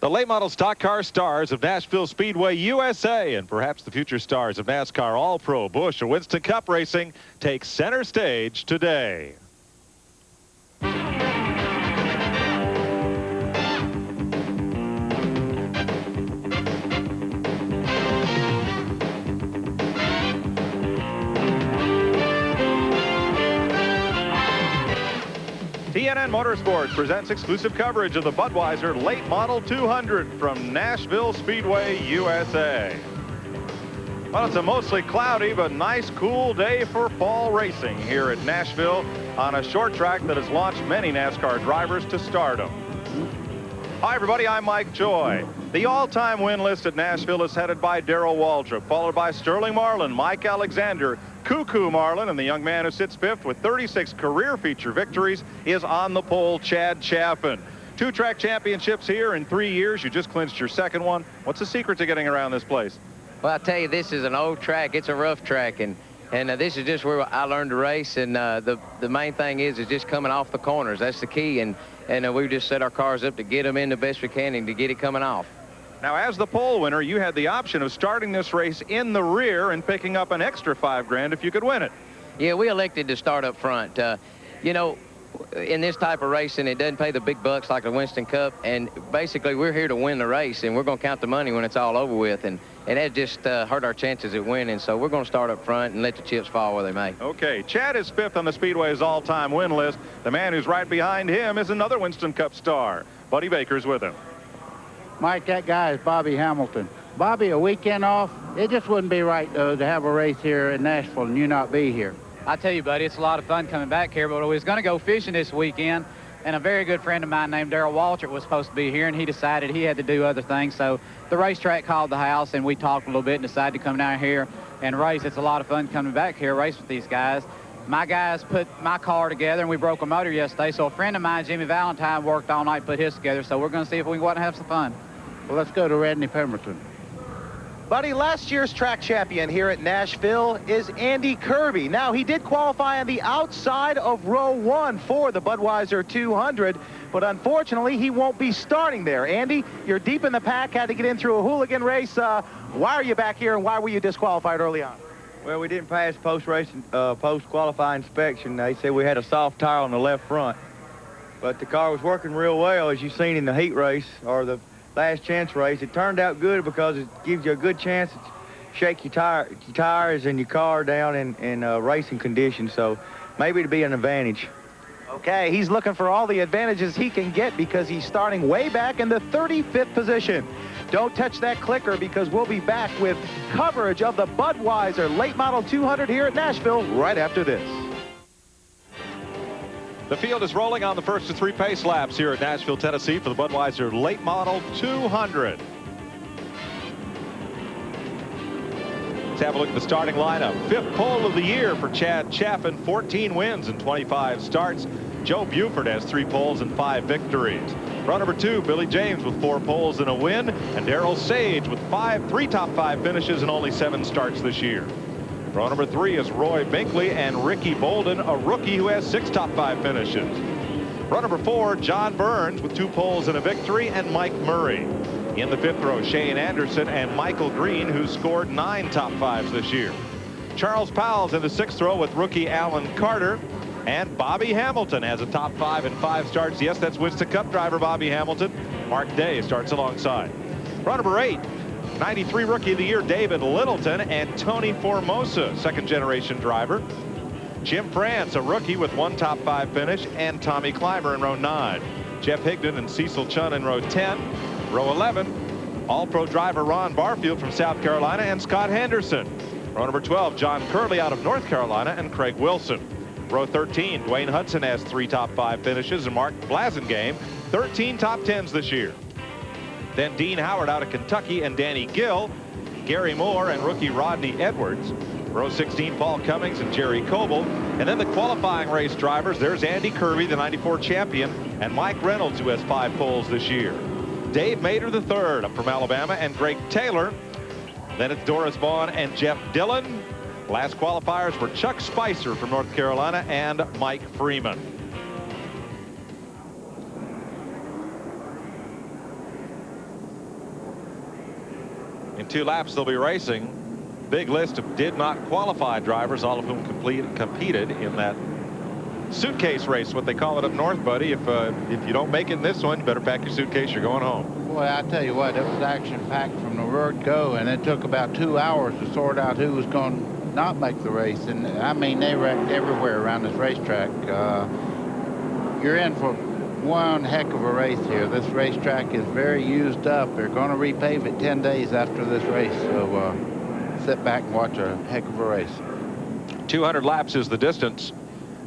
The late model stock car stars of Nashville Speedway USA and perhaps the future stars of NASCAR All-Pro Busch or Winston Cup racing take center stage today. TNN Motorsports presents exclusive coverage of the Budweiser Late Model 200 from Nashville Speedway USA. Well, it's a mostly cloudy but nice cool day for fall racing here at Nashville on a short track that has launched many NASCAR drivers to stardom. Hi everybody, I'm Mike Joy. The all-time win list at Nashville is headed by Darrell Waltrip, followed by Sterling Marlin, Mike Alexander, Cuckoo Marlin, and the young man who sits fifth with 36 career feature victories is on the pole, Chad Chaffin. 2 track championships here in 3 years. You just clinched your second one. What's the secret to getting around this place? Well, I tell you, this is an old track. It's a rough track, and this is just where I learned to race. And the main thing is just coming off the corners. That's the key. And we just set our cars up to get them in the best we can and to get it coming off. Now, as the pole winner, you had the option of starting this race in the rear and picking up an extra $5 grand if you could win it. Yeah, we elected to start up front. You know, in this type of racing, it doesn't pay the big bucks like the Winston Cup. And basically, we're here to win the race, and we're going to count the money when it's all over with. And that just hurt our chances at winning. So we're going to start up front and let the chips fall where they may. Okay, Chad is fifth on the Speedway's all-time win list. The man who's right behind him is another Winston Cup star. Buddy Baker's with him. Mike, that guy is Bobby Hamilton. Bobby, a weekend off, it just wouldn't be right to have a race here in Nashville and you not be here. I tell you, buddy, it's a lot of fun coming back here, but we was going to go fishing this weekend, and a very good friend of mine named Darrell Waltrip was supposed to be here, and he decided he had to do other things. So the racetrack called the house, and we talked a little bit and decided to come down here and race. It's a lot of fun coming back here, race with these guys. My guys put my car together, and we broke a motor yesterday, so a friend of mine, Jimmy Valentine, worked all night, put his together, so we're going to see if we can go out and have some fun. Well, let's go to Rodney Pemberton. Buddy, last year's track champion here at Nashville is Andy Kirby. Now, he did qualify on the outside of row 1 for the Budweiser 200, but unfortunately, he won't be starting there. Andy, you're deep in the pack, had to get in through a hooligan race. Why are you back here, and why were you disqualified early on? Well, we didn't pass post-qualifying inspection. They said we had a soft tire on the left front, but the car was working real well, as you've seen in the heat race, or the last chance race. It turned out good because it gives you a good chance to shake your tires and your car down in racing conditions, so maybe it'd be an advantage. Okay, he's looking for all the advantages he can get because he's starting way back in the 35th position. Don't touch that clicker because we'll be back with coverage of the Budweiser Late Model 200 here at Nashville right after this. The field is rolling on the first of 3 pace laps here at Nashville, Tennessee for the Budweiser Late Model 200. Let's have a look at the starting lineup. 5th pole of the year for Chad Chaffin, 14 wins and 25 starts. Joe Buford has 3 poles and 5 victories. Row number 2, Billy James with 4 poles and a win, and Darrell Sage with 3 top 5 finishes and only 7 starts this year. Row number 3 is Roy Binkley and Ricky Bolden, a rookie who has 6 top 5 finishes. Row number 4, John Burns with 2 poles and a victory, and Mike Murray. In the 5th row, Shane Anderson and Michael Green, who scored 9 top 5s this year. Charles Powell's in the 6th row with rookie Alan Carter, and Bobby Hamilton has a top 5 and 5 starts. Yes, that's Winston Cup driver Bobby Hamilton. Mark Day starts alongside. Row number 8. 93 Rookie of the Year David Littleton and Tony Formosa, second-generation driver. Jim France, a rookie with 1 top 5 finish, and Tommy Clymer in row 9. Jeff Higdon and Cecil Chun in row 10. Row 11, All-Pro driver Ron Barfield from South Carolina and Scott Henderson. Row number 12, John Curley out of North Carolina and Craig Wilson. Row 13, Dwayne Hudson has 3 top 5 finishes, and Mark Blasingame 13 top 10s this year. Then Dean Howard out of Kentucky and Danny Gill, Gary Moore and rookie Rodney Edwards. Row 16, Paul Cummings and Jerry Coble. And then the qualifying race drivers, there's Andy Kirby, the 94 champion, and Mike Reynolds, who has 5 poles this year. Dave Mader III up from Alabama and Greg Taylor. Then it's Doris Vaughn and Jeff Dillon. Last qualifiers were Chuck Spicer from North Carolina and Mike Freeman. In 2 laps, they'll be racing. Big list of did not qualify drivers, all of whom competed in that suitcase race, what they call it up north, buddy. If you don't make it in this one, you better pack your suitcase. You're going home. Boy, I tell you what, it was action-packed from the word go, and it took about 2 hours to sort out who was going to not make the race. And I mean, they wrecked everywhere around this racetrack. You're in for one heck of a race here. This racetrack is very used up. They're going to repave it 10 days after this race, so sit back and watch a heck of a race. 200 laps is the distance.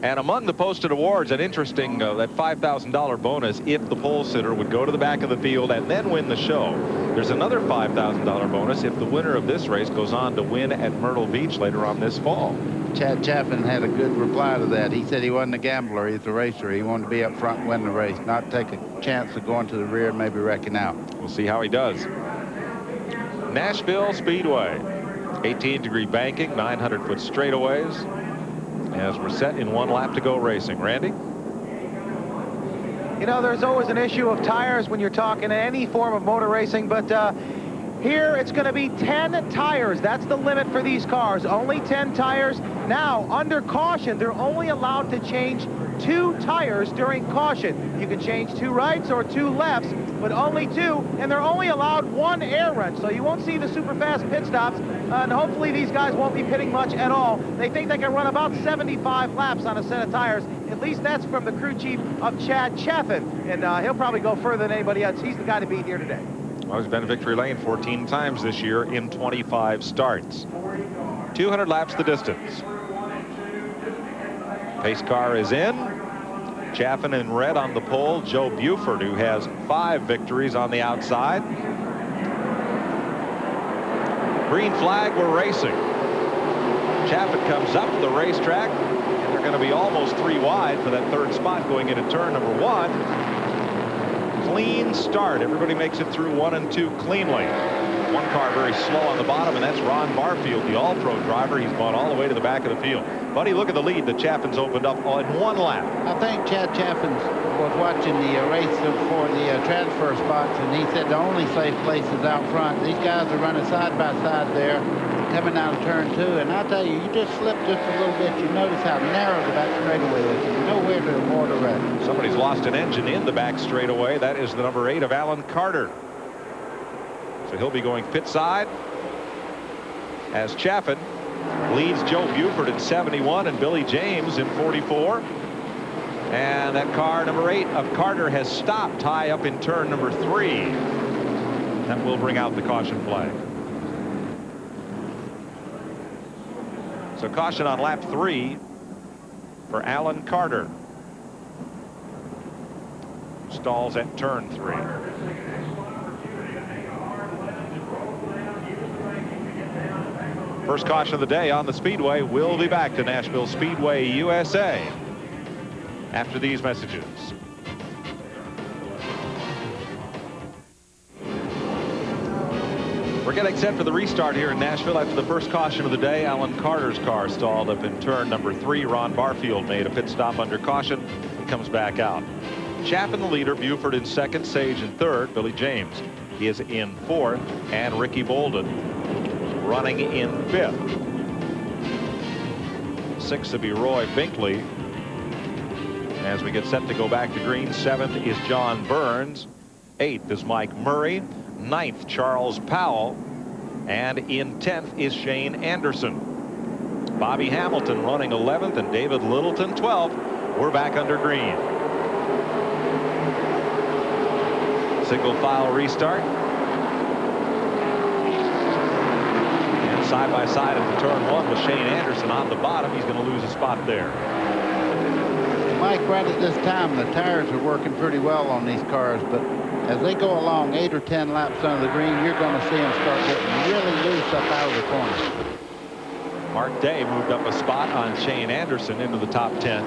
And among the posted awards, an interesting, that $5,000 bonus if the pole sitter would go to the back of the field and then win the show. There's another $5,000 bonus if the winner of this race goes on to win at Myrtle Beach later on this fall. Chad Chaffin had a good reply to that. He said he wasn't a gambler, he's a racer. He wanted to be up front and win the race, not take a chance of going to the rear and maybe wrecking out. We'll see how he does. Nashville Speedway, 18-degree banking, 900-foot straightaways, as we're set in 1 lap to go racing. Randy? You know, there's always an issue of tires when you're talking any form of motor racing, but here it's going to be 10 tires. That's the limit for these cars. Only 10 tires. Now, under caution, they're only allowed to change 2 tires during caution. You can change 2 rights or 2 lefts, but only 2, and they're only allowed 1 air wrench, so you won't see the super fast pit stops, and hopefully these guys won't be pitting much at all. They think they can run about 75 laps on a set of tires. At least that's from the crew chief of Chad Chaffin, and he'll probably go further than anybody else. He's the guy to beat here today. Well, he's been in victory lane 14 times this year in 25 starts. 200 laps the distance. Pace car is in. Chaffin in red on the pole. Joe Buford, who has 5 victories on the outside. Green flag, we're racing. Chaffin comes up the racetrack, and they're going to be almost 3 wide for that 3rd spot going into turn number 1. Clean start. Everybody makes it through 1 and 2 cleanly. 1 car very slow on the bottom, and that's Ron Barfield, the all-pro driver. He's gone all the way to the back of the field. Buddy, look at the lead that Chaffin's opened up on 1 lap. I think Chad Chaffin was watching the race for the transfer spots, and he said the only safe place is out front. These guys are running side by side there, coming out of turn 2, and I'll tell you, you just slip just a little bit, you notice how narrow the back straightaway is. There's nowhere to avoid a wreck. Somebody's lost an engine in the back straightaway. That is the number 8 of Alan Carter. So he'll be going pit side as Chaffin leads Joe Buford in 71 and Billy James in 44. And that car number 8 of Carter has stopped high up in turn number 3. That will bring out the caution flag. So caution on lap 3 for Alan Carter. Stalls at turn 3. First caution of the day on the Speedway. We'll be back to Nashville Speedway USA after these messages. We're getting set for the restart here in Nashville after the first caution of the day. Alan Carter's car stalled up in turn number 3. Ron Barfield made a pit stop under caution and comes back out. Chaffin the leader, Buford in 2nd, Sage in 3rd, Billy James is in 4th, and Ricky Bolden running in 5th. 6th will be Roy Binkley as we get set to go back to green. 7th is John Burns. 8th is Mike Murray. 9th, Charles Powell. And in 10th is Shane Anderson. Bobby Hamilton running 11th and David Littleton 12th. We're back under green. Single file restart. And side by side into turn 1 with Shane Anderson on the bottom. He's going to lose a spot there. Mike, right at this time, the tires are working pretty well on these cars, but as they go along 8 or 10 laps under the green, you're going to see them start getting really loose up out of the corner. Mark Day moved up a spot on Shane Anderson into the top 10.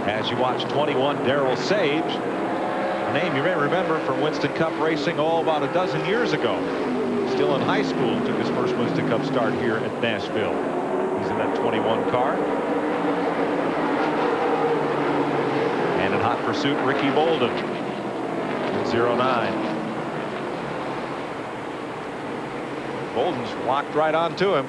As you watch 21, Darrell Sage, a name you may remember from Winston Cup racing about a dozen years ago. Still in high school, took his first Winston Cup start here at Nashville. He's in that 21 car. And in hot pursuit, Ricky Bolden in 09. Bolden's walked right onto him.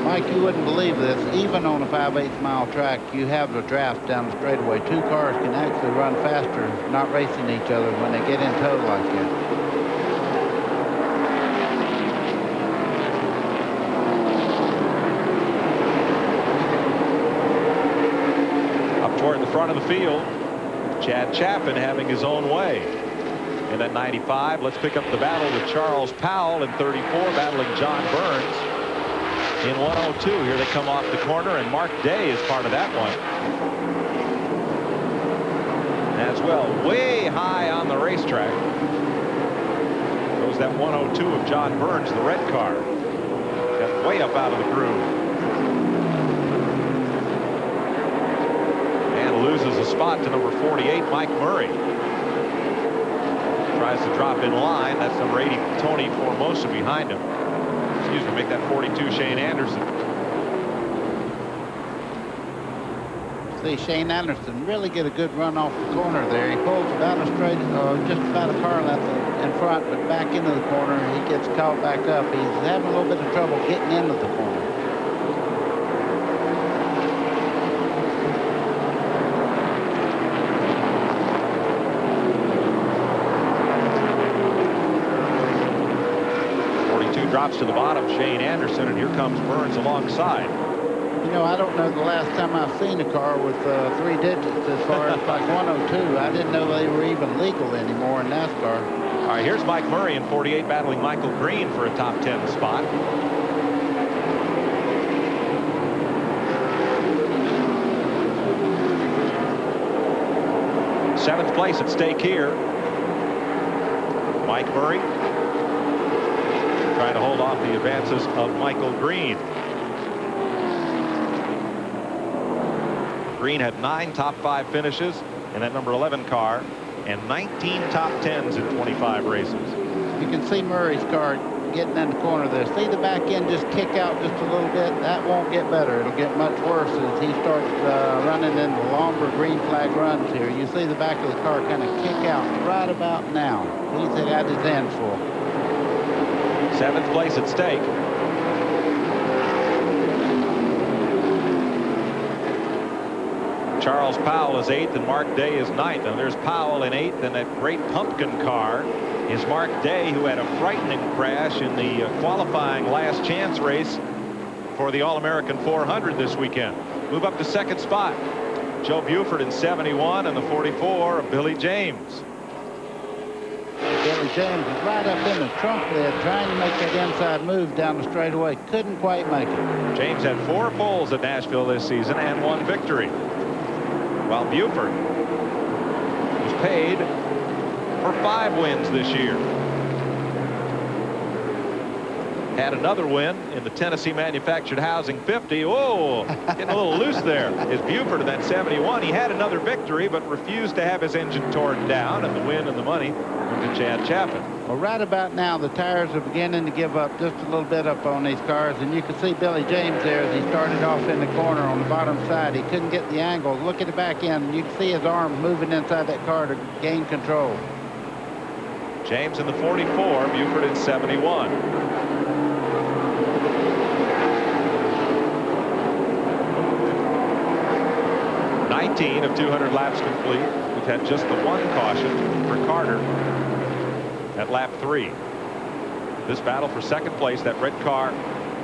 Mike, you wouldn't believe this. Even on a 5/8 mile track, you have the draft down the straightaway. Two cars can actually run faster, not racing each other when they get in tow like that. Up toward the front of the field, Chad Chaffin having his own way. In that 95, let's pick up the battle with Charles Powell in 34, battling John Burns in 102. Here they come off the corner, and Mark Day is part of that one. As well, way high on the racetrack goes that 102 of John Burns, the red car. Got way up out of the groove. And loses a spot to number 48, Mike Murray. Tries to drop in line. That's number 80, Tony Formosa, behind him. Excuse me, make that 42, Shane Anderson. See, Shane Anderson really get a good run off the corner there. He pulls about a straight, just about a car length in front, but back into the corner. He gets caught back up. He's having a little bit of trouble getting into the corner. Drops to the bottom, Shane Anderson, and here comes Burns alongside. You know, I don't know the last time I've seen a car with 3 digits as far as like 102. I didn't know they were even legal anymore in NASCAR. All right, here's Mike Murray in 48 battling Michael Green for a top 10 spot. Seventh place at stake here. Mike Murray trying to hold off the advances of Michael Green. Green had 9 top 5 finishes in that number 11 car and 19 top 10s in 25 races. You can see Murray's car getting in the corner there. See the back end just kick out just a little bit? That won't get better. It'll get much worse as he starts running into longer green flag runs here. You see the back of the car kind of kick out right about now. He's got his hands full. 7th place at stake. Charles Powell is 8th and Mark Day is 9th. And there's Powell in 8th, and that great pumpkin car is Mark Day, who had a frightening crash in the qualifying last chance race for the All-American 400 this weekend. Move up to 2nd spot. Joe Buford in 71 and the 44 of Billy James. Billy James is right up in the trunk there trying to make that inside move down the straightaway. Couldn't quite make it. James had 4 poles at Nashville this season and 1 victory, while Buford was paid for 5 wins this year. Had another win in the Tennessee Manufactured Housing 50. Whoa, getting a little loose there. Is Buford in that 71. He had another victory, but refused to have his engine torn down, and the win and the money went to Chad Chaffin. Well, right about now, the tires are beginning to give up just a little bit up on these cars, and you can see Billy James there as he started off in the corner on the bottom side. He couldn't get the angle. Look at the back end. You can see his arm moving inside that car to gain control. James in the 44, Buford in 71. 19 of 200 laps complete. We've had just the 1 caution for Carter at lap 3. This battle for 2nd place, that red car,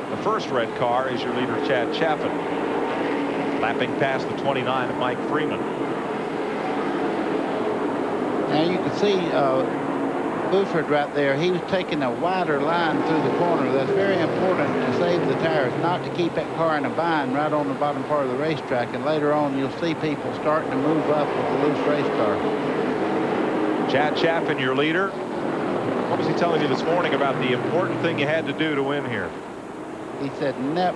the first red car, is your leader, Chad Chaffin, lapping past the 29 of Mike Freeman. Now you can see Buford right there. He was taking a wider line through the corner. That's very important to save the tires, not to keep that car in a bind right on the bottom part of the racetrack. And later on, you'll see people starting to move up with the loose race car. Chad Chaffin, your leader. What was he telling you this morning about the important thing you had to do to win here? He said,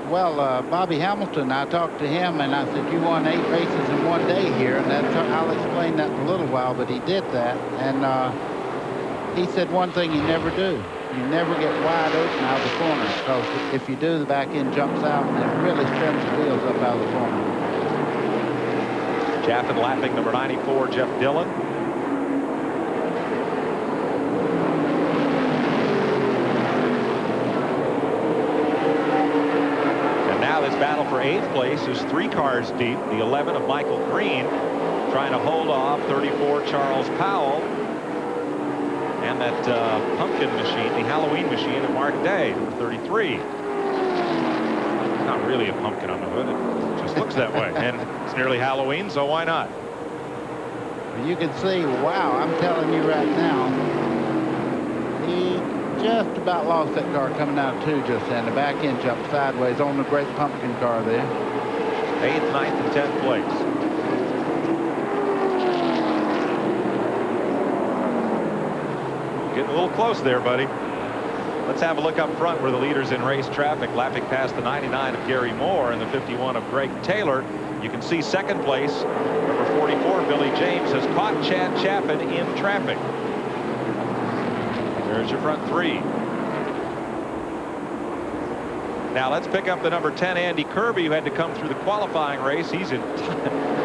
Bobby Hamilton, I talked to him, and I said, you won 8 races in 1 day here, and I'll explain that in a little while, but he did that. And he said one thing you never do. You never get wide open out of the corner, because if you do, the back end jumps out, and it really trims the wheels up out of the corner. Chaffin lapping number 94, Jeff Dillon. for 8th place is 3 cars deep. The 11 of Michael Green trying to hold off 34 Charles Powell. And that pumpkin machine, the Halloween machine of Mark Day, number 33. Not really a pumpkin on the hood. It just looks that way. And it's nearly Halloween, so why not? You can see, wow, I'm telling you right now, he just about lost that car coming out of 2 just then. The back end jumped sideways on the great pumpkin car there. 8th, 9th, and 10th place. Getting a little close there, buddy. Let's have a look up front where the leaders in race traffic, lapping past the 99 of Gary Moore and the 51 of Greg Taylor. You can see 2nd place, number 44, Billy James, has caught Chad Chaffin in traffic. There's your front 3. Now let's pick up the number 10, Andy Kirby, who had to come through the qualifying race. He's in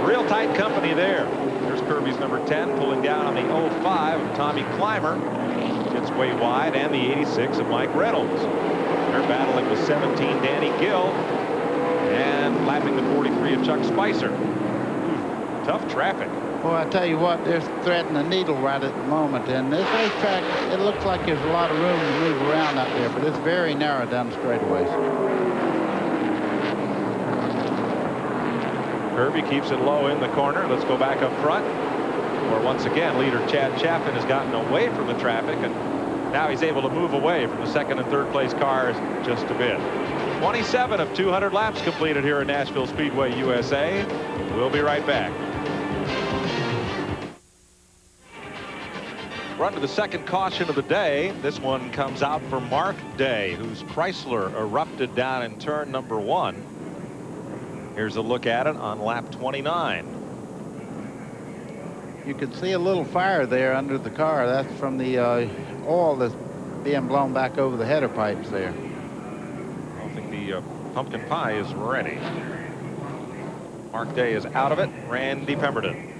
real tight company there. There's Kirby's number 10 pulling down on the 05 of Tommy Clymer. Gets way wide, and the 86 of Mike Reynolds. They're battling with 17, Danny Gill, and lapping the 43 of Chuck Spicer. Tough traffic. Well, I tell you what, they're threading the needle right at the moment. And this racetrack, it looks like there's a lot of room to move around out there, but it's very narrow down the straightaways. Kirby keeps it low in the corner. Let's go back up front, where once again leader Chad Chaffin has gotten away from the traffic, and now he's able to move away from the 2nd and 3rd place cars just a bit. 27 of 200 laps completed here at Nashville Speedway USA. We'll be right back. Run to the 2nd caution of the day. This one comes out for Mark Day, whose Chrysler erupted down in turn number 1. Here's a look at it on lap 29. You can see a little fire there under the car. That's from the oil that's being blown back over the header pipes there. I don't think the pumpkin pie is ready. Mark Day is out of it. Randy Pemberton.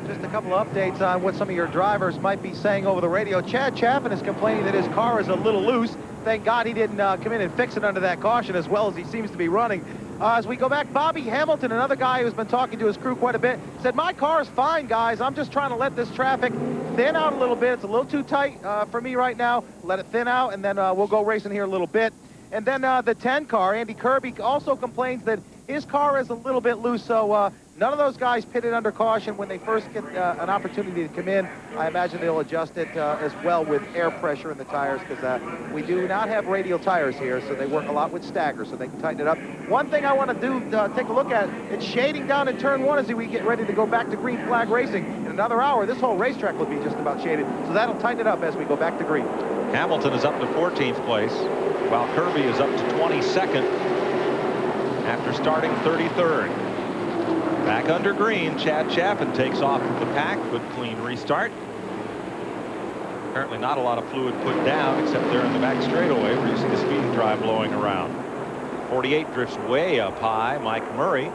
Just a couple of updates on what some of your drivers might be saying over the radio. Chad Chaffin is complaining that his car is a little loose. Thank God he didn't come in and fix it under that caution as well as he seems to be running. As we go back, Bobby Hamilton, another guy who's been talking to his crew quite a bit, said, my car is fine, guys. I'm just trying to let this traffic thin out a little bit. It's a little too tight for me right now. Let it thin out, and then we'll go racing here a little bit. And then the 10 car, Andy Kirby, also complains that his car is a little bit loose, so none of those guys pitted under caution when they first get an opportunity to come in. I imagine they'll adjust it as well with air pressure in the tires, because we do not have radial tires here, so they work a lot with stagger, so they can tighten it up. One thing I want to do, take a look at, it's shading down in turn 1 as we get ready to go back to green flag racing. In another hour, this whole racetrack will be just about shaded, so that'll tighten it up as we go back to green. Hamilton is up to 14th place, while Kirby is up to 22nd after starting 33rd. Back under green, Chad Chaffin takes off from the pack. Good clean restart. Apparently not a lot of fluid put down except there in the back straightaway where you see the speeding drive blowing around. 48 drifts way up high. Mike Murray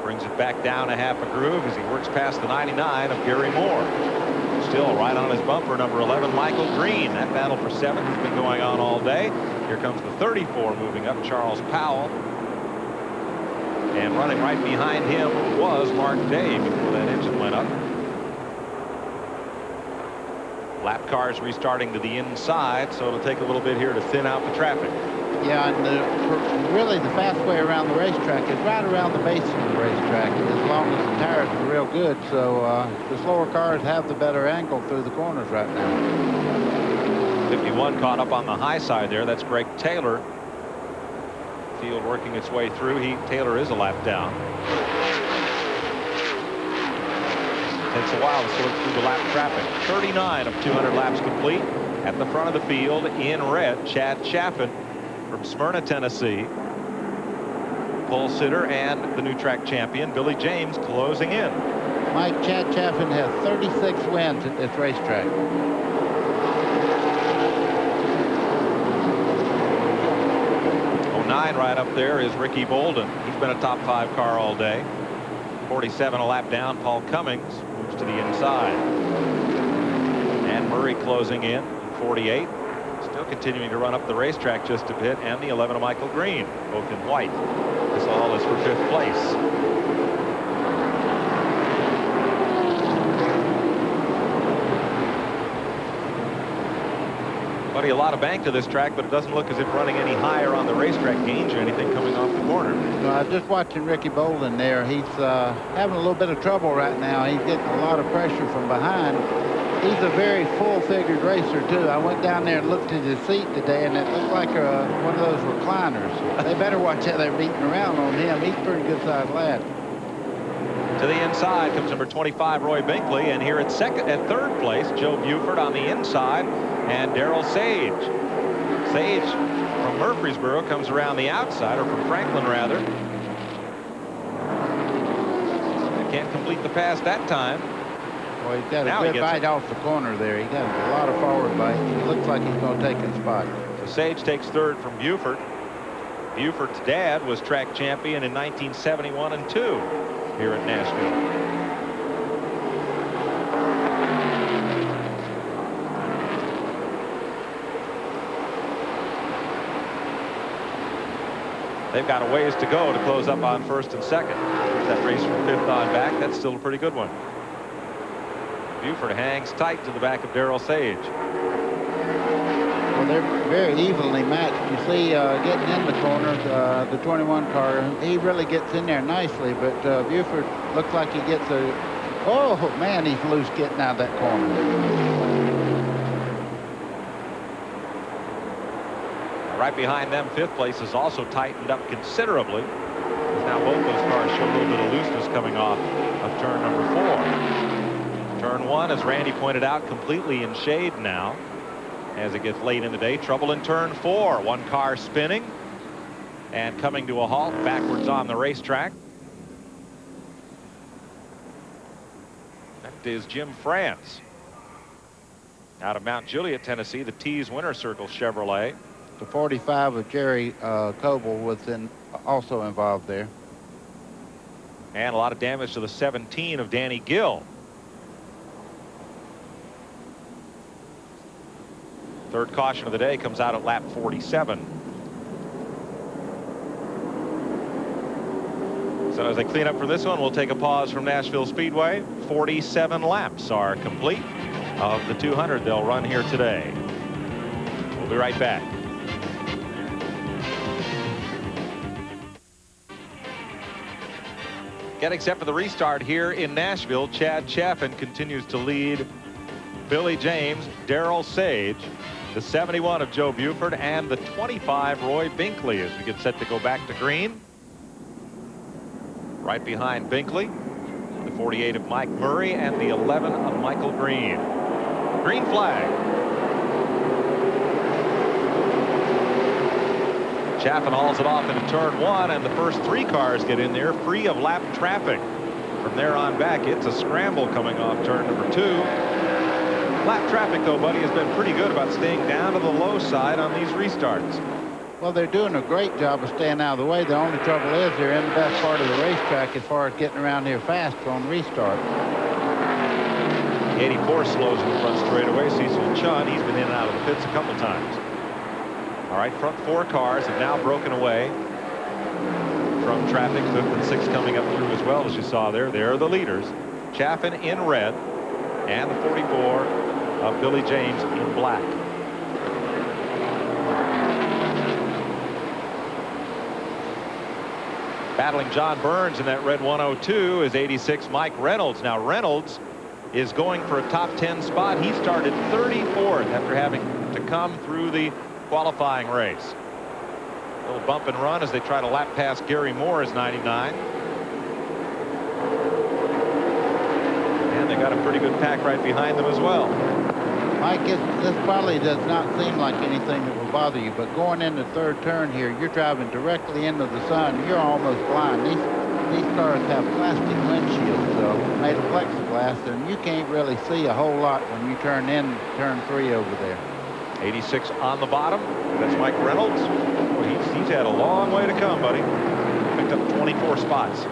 brings it back down a half a groove as he works past the 99 of Gary Moore. Still right on his bumper, number 11, Michael Green. That battle for 7th has been going on all day. Here comes the 34 moving up, Charles Powell. And running right behind him was Mark Day before that engine went up. Lap cars restarting to the inside, so it'll take a little bit here to thin out the traffic. Yeah, and really the fast way around the racetrack is right around the base of the racetrack, as long as the tires are real good. So the slower cars have the better angle through the corners right now. 51 caught up on the high side there. That's Greg Taylor. Field working its way through. Taylor is a lap down. Takes a while to sort through the lap traffic. 39 of 200 laps complete. At the front of the field in red, Chad Chaffin from Smyrna, Tennessee. Pole sitter and the new track champion, Billy James, closing in. Mike, Chad Chaffin has 36 wins at this racetrack. Right up there is Ricky Bolden. He's been a top 5 car all day. 47 a lap down. Paul Cummings moves to the inside. And Murray closing in 48. Still continuing to run up the racetrack just a bit, and the 11 of Michael Green, both in white. This all is for 5th place. Buddy, a lot of bank to this track, but it doesn't look as if running any higher on the racetrack gains you anything coming off the corner. Just watching Ricky Bolden there. He's having a little bit of trouble right now. He's getting a lot of pressure from behind. He's a very full-figured racer, too. I went down there and looked at his seat today, and it looked like one of those recliners. They better watch how they're beating around on him. He's a pretty good-sized lad. To the inside comes number 25, Roy Binkley, and here at 3rd place, Joe Buford on the inside, and Darrell Sage. Sage from Murfreesboro comes around the outside, or from Franklin, rather. Can't complete the pass that time. Well, he's got a good bite off the corner there. He got a lot of forward bite. He looks like he's going to take his spot. So Sage takes 3rd from Buford. Buford's dad was track champion in 1971 and 2 here at Nashville. They've got a ways to go to close up on 1st and 2nd. That race from 5th on back, that's still a pretty good one. Buford hangs tight to the back of Darrell Sage. Well, they're very evenly matched. You see, getting in the corner, the 21 car, he really gets in there nicely, but Buford looks like he gets oh, man, he's loose getting out of that corner. Right behind them, 5th place is also tightened up considerably. Now both those cars show a little bit of looseness coming off of turn number 4. Turn 1, as Randy pointed out, completely in shade now as it gets late in the day. Trouble in turn 4. One car spinning and coming to a halt backwards on the racetrack. That is Jim France out of Mount Juliet, Tennessee, the Tees Winter Circle Chevrolet. The 45 of Jerry Coble was also involved there. And a lot of damage to the 17 of Danny Gill. Third caution of the day comes out at lap 47. So as they clean up for this one, we'll take a pause from Nashville Speedway. 47 laps are complete of the 200 they'll run here today. We'll be right back. Getting set for the restart here in Nashville, Chad Chaffin continues to lead Billy James, Darrell Sage, the 71 of Joe Buford, and the 25 Roy Binkley as we get set to go back to green. Right behind Binkley, the 48 of Mike Murray, and the 11 of Michael Green. Green flag. Chaffin hauls it off into turn 1, and the first 3 cars get in there free of lap traffic. From there on back, it's a scramble coming off turn number 2. Lap traffic, though, buddy, has been pretty good about staying down to the low side on these restarts. Well, they're doing a great job of staying out of the way. The only trouble is they're in the best part of the racetrack as far as getting around here fast on restart. 84 slows in the front straightaway. Cecil Chun, he's been in and out of the pits a couple times. All right, front 4 cars have now broken away from traffic. 5th and 6th coming up through as well, as you saw there. They're the leaders. Chaffin in red, and the 44 of Billy James in black. Battling John Burns in that red 102 is 86 Mike Reynolds. Now Reynolds is going for a top 10 spot. He started 34th after having to come through the qualifying race. A little bump and run as they try to lap past Gary Moore's 99. And they got a pretty good pack right behind them as well. Mike, this probably does not seem like anything that will bother you, but going into third turn here, you're driving directly into the sun. You're almost blind. These cars have plastic windshields made of plexiglass, and you can't really see a whole lot when you turn in turn 3 over there. 86 on the bottom. That's Mike Reynolds. Well, he's had a long way to come, buddy. Picked up 24 spots.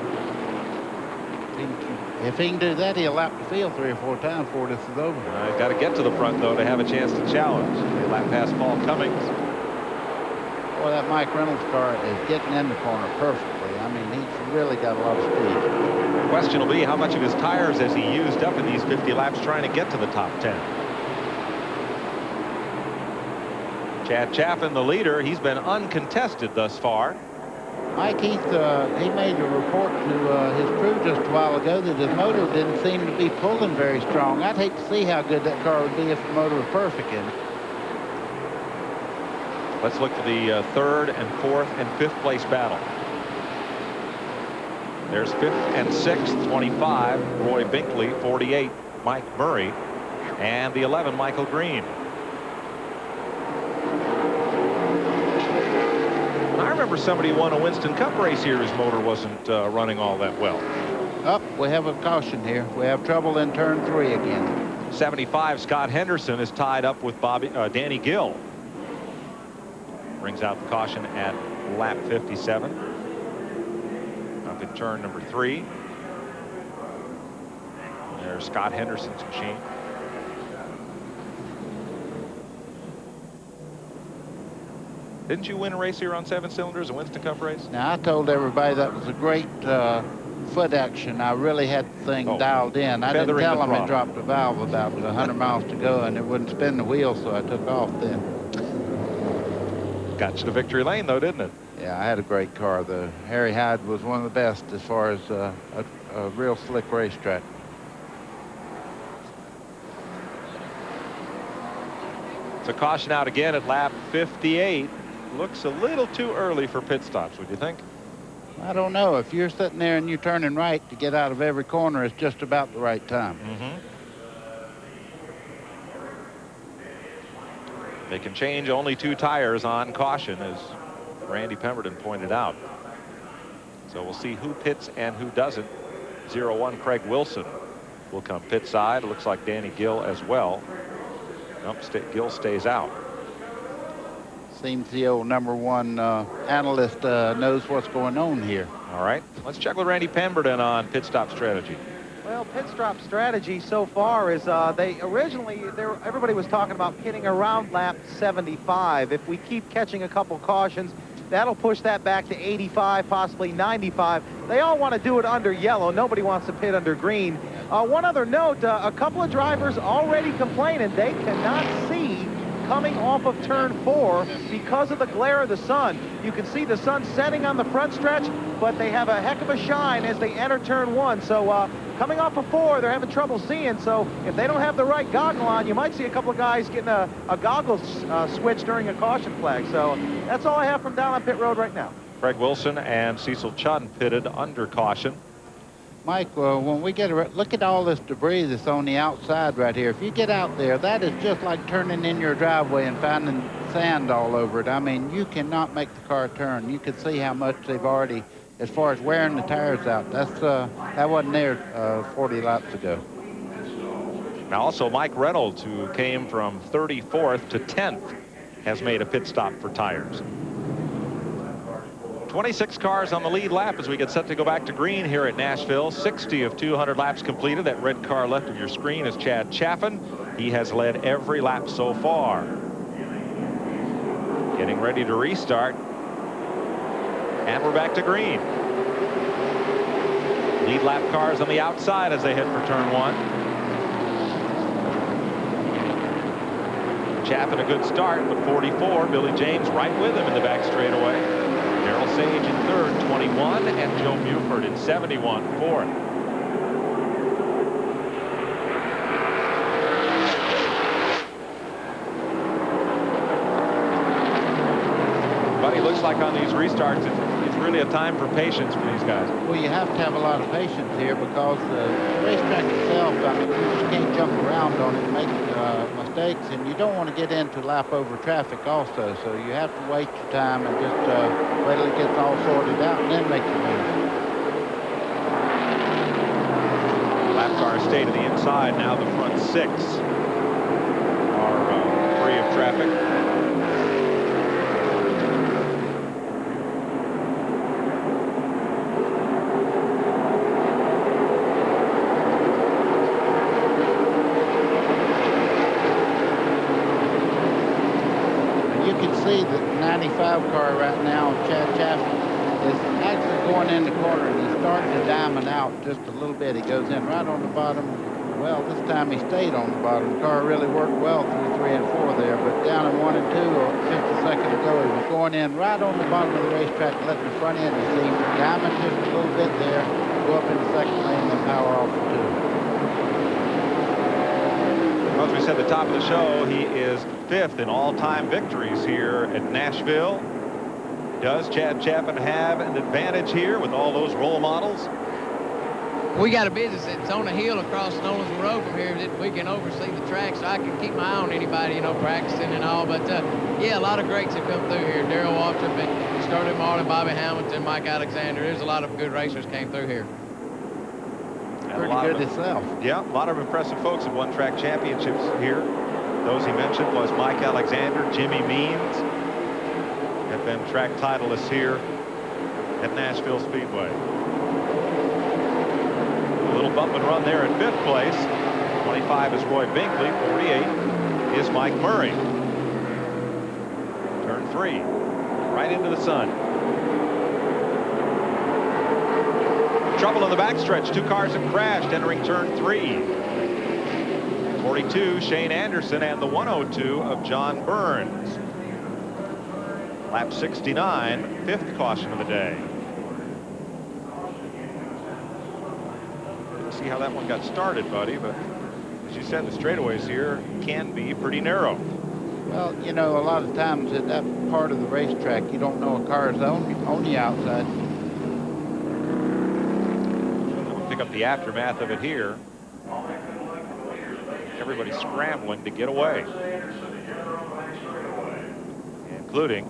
If he can do that, he'll lap the field 3 or 4 times before this is over. He's got to get to the front, though, to have a chance to challenge. They lap past Paul Cummings. Boy, that Mike Reynolds car is getting in the corner perfectly. I mean, he's really got a lot of speed. The question will be how much of his tires has he used up in these 50 laps trying to get to the top 10. Chad Chaffin, the leader, he's been uncontested thus far. Mike, he made a report to his crew just a while ago that his motor didn't seem to be pulling very strong. I'd hate to see how good that car would be if the motor was perfect in it. Let's look for the 3rd and 4th and 5th place battle. There's 5th and 6th, 25, Roy Binkley, 48, Mike Murray, and the 11, Michael Green. I remember somebody won a Winston Cup race here. His motor wasn't running all that well. We have a caution here. We have trouble in turn 3 again. 75, Scott Henderson is tied up with Danny Gill. Brings out the caution at lap 57. Up in turn number 3. There's Scott Henderson's machine. Didn't you win a race here on 7 cylinders, a Winston Cup race? Now, I told everybody that was a great foot action. I really had the thing dialed in. I didn't tell them it dropped the valve about 100 miles to go, and it wouldn't spin the wheel, so I took off then. Got you to victory lane, though, didn't it? Yeah, I had a great car. The Harry Hyde was one of the best as far as a real slick racetrack. So caution out again at lap 58. Looks a little too early for pit stops, would you think? I don't know. If you're sitting there and you're turning right to get out of every corner, it's just about the right time. They can change only 2 tires on caution, as Randy Pemberton pointed out. So we'll see who pits and who doesn't. 01 Craig Wilson will come pit side. It looks like Danny Gill as well. Nope, Gill stays out. Seems the old #1 analyst knows what's going on here. All right, let's check with Randy Pemberton on pit stop strategy. Well, pit stop strategy so far is everybody was talking about pitting around lap 75. If we keep catching a couple cautions, that'll push that back to 85, possibly 95. They all want to do it under yellow. Nobody wants to pit under green. One other note, a couple of drivers already complaining they cannot see coming off of turn 4 because of the glare of the sun. You can see the sun setting on the front stretch, but they have a heck of a shine as they enter turn 1. So coming off of 4, they're having trouble seeing. So if they don't have the right goggle on, you might see a couple of guys getting a goggle switch during a caution flag. So that's all I have from down on pit road right now. Craig Wilson and Cecil Chun pitted under caution. Mike, when we get look at all this debris that's on the outside right here. If you get out there, that is just like turning in your driveway and finding sand all over it. I mean, you cannot make the car turn. You can see how much they've already, as far as wearing the tires out. That wasn't there 40 laps ago. Now also Mike Reynolds, who came from 34th to 10th, has made a pit stop for tires. 26 cars on the lead lap as we get set to go back to green here at Nashville. 60 of 200 laps completed. That red car left of your screen is Chad Chaffin. He has led every lap so far. Getting ready to restart. And we're back to green. Lead lap cars on the outside as they head for turn 1. Chaffin a good start, but 44. Billy James right with him in the back straightaway. Darrell Sage in 3rd, 21, and Joe Buford in 71, 4th. But it looks like on these restarts, it's really a time for patience for these guys. Well, you have to have a lot of patience here because the racetrack itself, I mean, you just can't jump around on it and make mistakes, and you don't want to get into lap over traffic also, so you have to wait your time and just wait till it gets all sorted out and then make your move. Lap cars stay to the inside. Now the front 6 are free of traffic. see the 95 car right now, Chad Chaffin, is actually going in the corner, and he's starting to diamond out just a little bit. He goes in right on the bottom. Well, this time he stayed on the bottom. The car really worked well through 3 and 4 there, but down in 1 and 2, or just a second ago, he was going in right on the bottom of the racetrack, letting the front end, you see, diamond just a little bit there, go up in the second lane, then power off the 2. Well, as we said at the top of the show, he is 5th in all-time victories here at Nashville. Does Chad Chaffin have an advantage here with all those role models? We got a business that's on a hill across Nolensville Road from here that we can oversee the track, so I can keep my eye on anybody, you know, practicing and all. But, yeah, a lot of greats have come through here. Darrell Waltrip and started Marlin, Bobby Hamilton, Mike Alexander. There's a lot of good racers came through here. Pretty good itself. Yeah, a lot of impressive folks have won track championships here. Those he mentioned plus Mike Alexander, Jimmy Means have been track titleists here at Nashville Speedway. A little bump and run there at 5th place. 25 is Roy Binkley. 48 is Mike Murray. Turn 3, right into the sun. Trouble in the backstretch. 2 cars have crashed entering turn 3. 42, Shane Anderson, and the 102 of John Burns. Lap 69, 5th caution of the day. Didn't see how that one got started, buddy, but as you said, the straightaways here can be pretty narrow. Well, you know, a lot of times at that part of the racetrack, you don't know a car is on the outside. We'll pick up the aftermath of it here. Everybody's scrambling to get away, including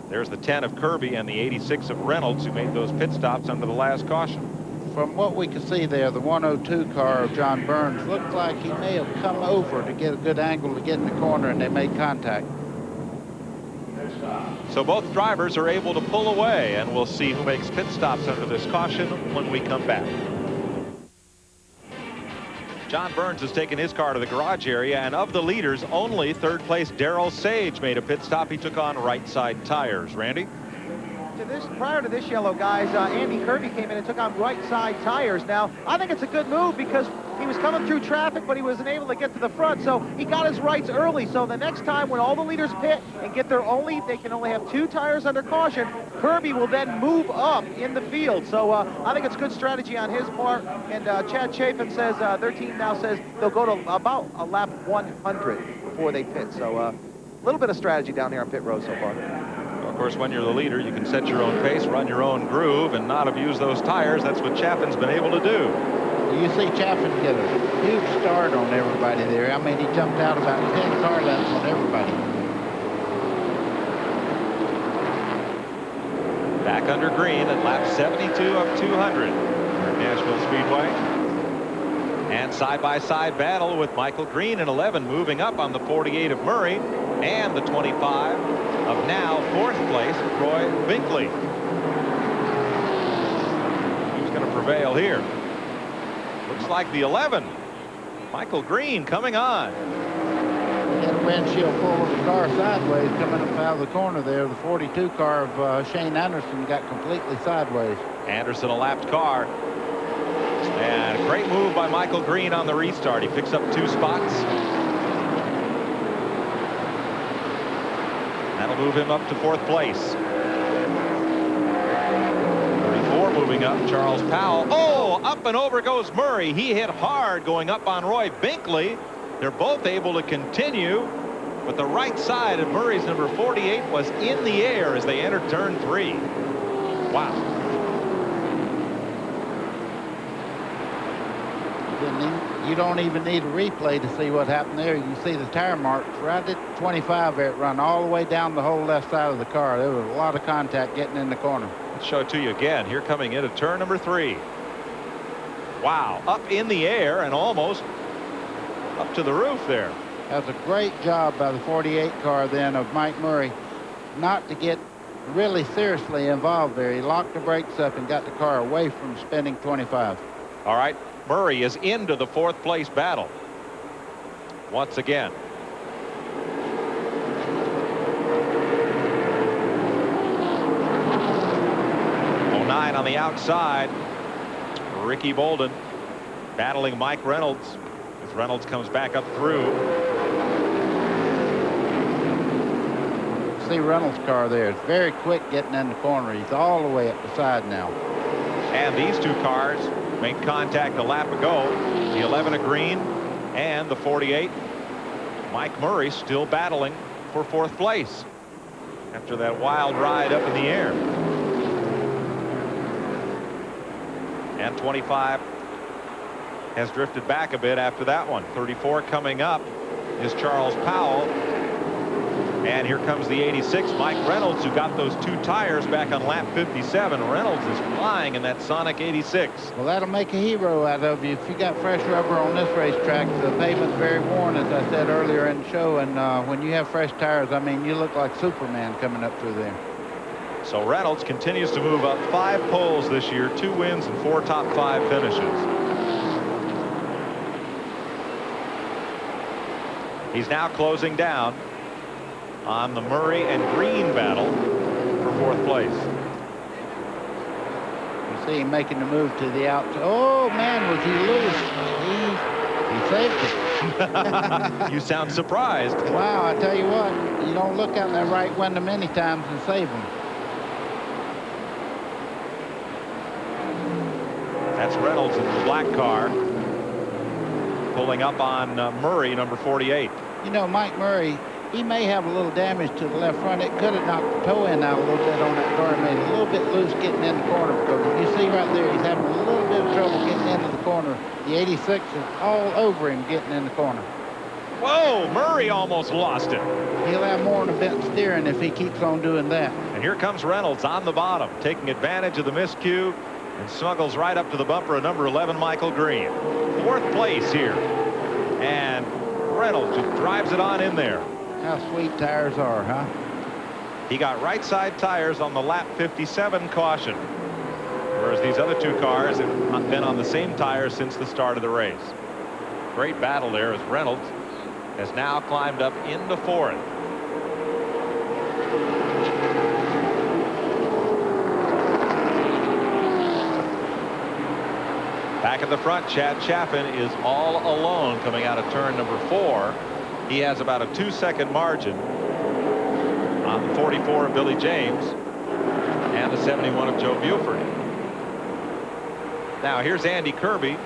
there's the 10 of Kirby and the 86 of Reynolds, who made those pit stops under the last caution. From what we can see there, the 102 car of John Burns looked like he may have come over to get a good angle to get in the corner, and they made contact. So both drivers are able to pull away, and we'll see who makes pit stops under this caution when we come back. John Burns has taken his car to the garage area, and of the leaders, only 3rd place Darrell Sage made a pit stop. He took on right side tires. Randy? Prior to this yellow, guys, Andy Kirby came in and took on right side tires. Now, I think it's a good move because he was coming through traffic, but he wasn't able to get to the front, so he got his rights early. So the next time when all the leaders pit and get their they can only have 2 tires under caution, Kirby will then move up in the field. So I think it's good strategy on his part. And Chad Chaffin says their team now says they'll go to about a lap 100 before they pit. So a little bit of strategy down here on pit road so far. Of course, when you're the leader, you can set your own pace, run your own groove, and not abuse those tires. That's what Chaffin's been able to do. You see Chaffin get a huge start on everybody there. I mean, he jumped out about 10 car lengths on everybody. Back under green at lap 72 of 200 here at Nashville Speedway. And side-by-side battle with Michael Green in 11 moving up on the 48 of Murray and the 25 of now 4th place Roy Binkley. Who's going to prevail here? Looks like the 11. Michael Green coming on. Had a windshield full of the car sideways coming up out of the corner there. The 42 car of Shane Anderson got completely sideways. Anderson, a lapped car. And a great move by Michael Green on the restart. He picks up 2 spots. That'll move him up to 4th place. 34 moving up, Charles Powell. Oh, up and over goes Murray. He hit hard going up on Roy Binkley. They're both able to continue, but the right side of Murray's number 48 was in the air as they entered turn 3. Wow. You don't even need a replay to see what happened there. You can see the tire marks right at 25 there. It run all the way down the whole left side of the car. There was a lot of contact getting in the corner. Let's show it to you again. Here coming into turn number 3. Wow, up in the air and almost up to the roof there. That was a great job by the 48 car then of Mike Murray not to get really seriously involved there. He locked the brakes up and got the car away from spinning 25. All right, Murray is into the 4th place battle once again. 9 on the outside. Ricky Bolden battling Mike Reynolds as Reynolds comes back up through. See Reynolds' car there. It's very quick getting in the corner. He's all the way up the side now. And these two cars made contact a lap ago. The 11 of Green and the 48. Mike Murray still battling for 4th place after that wild ride up in the air. And 25 has drifted back a bit after that one. 34 coming up is Charles Powell. And here comes the 86, Mike Reynolds, who got those 2 tires back on lap 57. Reynolds is flying in that Sonic 86. Well, that'll make a hero out of you. If you got fresh rubber on this racetrack, the pavement's very worn, as I said earlier in the show. And when you have fresh tires, I mean, you look like Superman coming up through there. So Reynolds continues to move up 5 poles this year, 2 wins and 4 top 5 finishes. He's now closing down on the Murray and Green battle for 4th place. You see him making the move to the outside. Oh man, was he loose? He saved it. You sound surprised. Wow, I tell you what, you don't look out that right window many times and save them. That's Reynolds in the black car pulling up on Murray, number 48. You know, Mike Murray, he may have a little damage to the left front. It could have knocked the toe end out a little bit on that car, made it a little bit loose getting in the corner, because you see right there, he's having a little bit of trouble getting into the corner. The 86 is all over him getting in the corner. Whoa, Murray almost lost it. He'll have more than a bit steering if he keeps on doing that. And here comes Reynolds on the bottom, taking advantage of the miscue and snuggles right up to the bumper of number 11, Michael Green. 4th place here. And Reynolds just drives it on in there. How sweet tires are, huh? He got right side tires on the lap 57 caution, whereas these other 2 cars have been on the same tires since the start of the race. Great battle there as Reynolds has now climbed up into 4th. Back at the front, Chad Chaffin is all alone coming out of turn number 4. He has about a 2-second margin on the 44 of Billy James and the 71 of Joe Buford. Now here's Andy Kirby.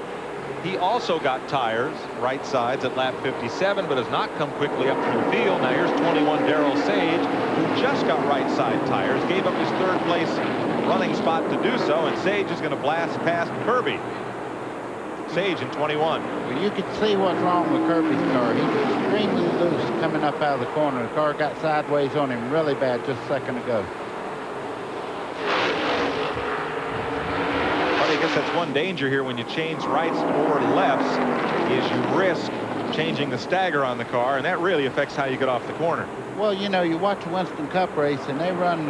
He also got tires right sides at lap 57, but has not come quickly up through the field. Now here's 21 Darrell Sage, who just got right side tires, gave up his 3rd place running spot to do so, and Sage is going to blast past Kirby. Sage in 21. Well, you can see what's wrong with Kirby's car. He's extremely loose coming up out of the corner. The car got sideways on him really bad just a second ago. But I guess that's one danger here when you change rights or lefts, is you risk changing the stagger on the car, and that really affects how you get off the corner. Well, you know, you watch a Winston Cup race, and they run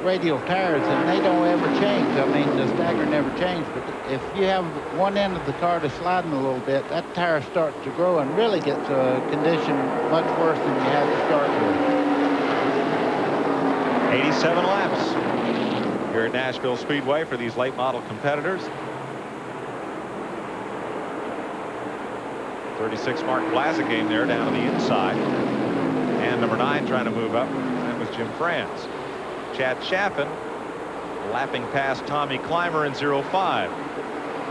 radial tires, and they don't ever change. I mean, the stagger never changed. But if you have one end of the car that's sliding a little bit, that tire starts to grow and really gets a condition much worse than you had to start with. 87 laps here at Nashville Speedway for these late model competitors. 36 Mark Blazic there down to the inside. And number 9 trying to move up. That was Jim France. Chad Chaffin lapping past Tommy Clymer in 05.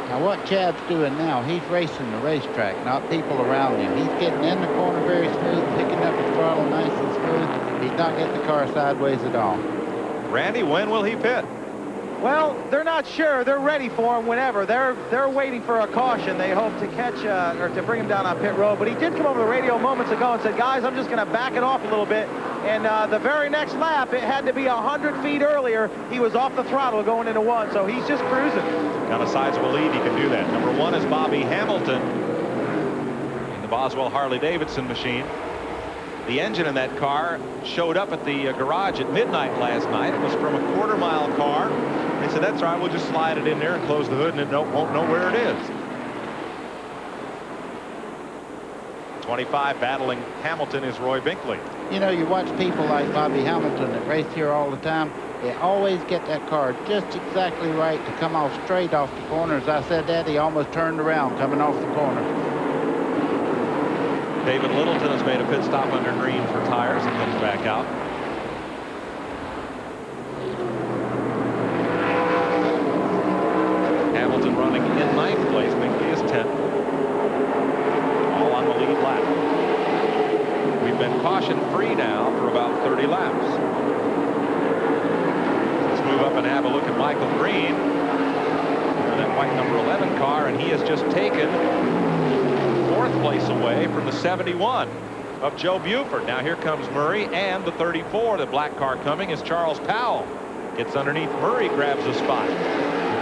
Now what Chad's doing now, he's racing the racetrack, not people around him. He's getting in the corner very smooth, picking up his throttle nice and smooth. He's not getting the car sideways at all. Randy, when will he pit? Well, they're not sure. They're ready for him whenever. They're waiting for a caution. They hope to catch or to bring him down on pit road. But he did come over the radio moments ago and said, guys, I'm just going to back it off a little bit. And the very next lap, it had to be 100 feet earlier. He was off the throttle going into 1, so he's just cruising. Got a sizable lead. He can do that. Number 1 is Bobby Hamilton in the Boswell Harley-Davidson machine. The engine in that car showed up at the garage at midnight last night. It was from a quarter-mile car. They said, that's all right, we'll just slide it in there and close the hood, and it won't know where it is. 25 battling Hamilton is Roy Binkley. You know, you watch people like Bobby Hamilton that race here all the time. They always get that car just exactly right to come off straight off the corner. As I said that, he almost turned around coming off the corner. David Littleton has made a pit stop under green for tires and comes back out. Hamilton running in 9th place. Minky is 10th. All on the lead lap. We've been caution-free now for about 30 laps. Let's move up and have a look at Michael Green. That white number 11 car, and he has just taken 4th place away from the 71 of Joe Buford. Now here comes Murray and the 34. The black car coming is Charles Powell. Gets underneath Murray, grabs a spot.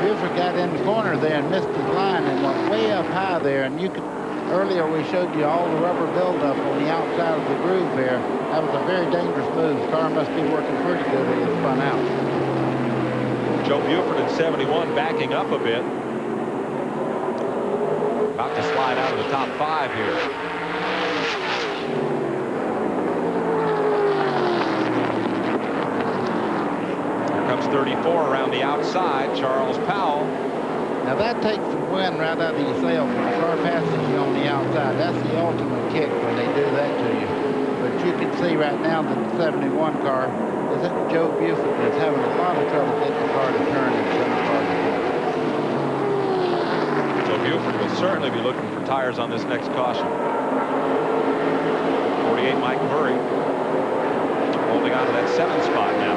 Buford got in the corner there and missed his line and went way up high there. And you could, earlier we showed you all the rubber buildup on the outside of the groove there. That was a very dangerous move. The car must be working pretty good as it spun out. Joe Buford in 71 backing up a bit. About to slide out of the top 5 here. Here comes 34 around the outside, Charles Powell. Now that takes the wind right out of your sails when the car passes you on the outside. That's the ultimate kick when they do that to you. But you can see right now that the 71 car is that Joe Buford is having a lot of trouble getting the car to turn in center car. Joe Buford will certainly be looking for tires on this next caution. 48 Mike Murray holding on to that 7th spot now.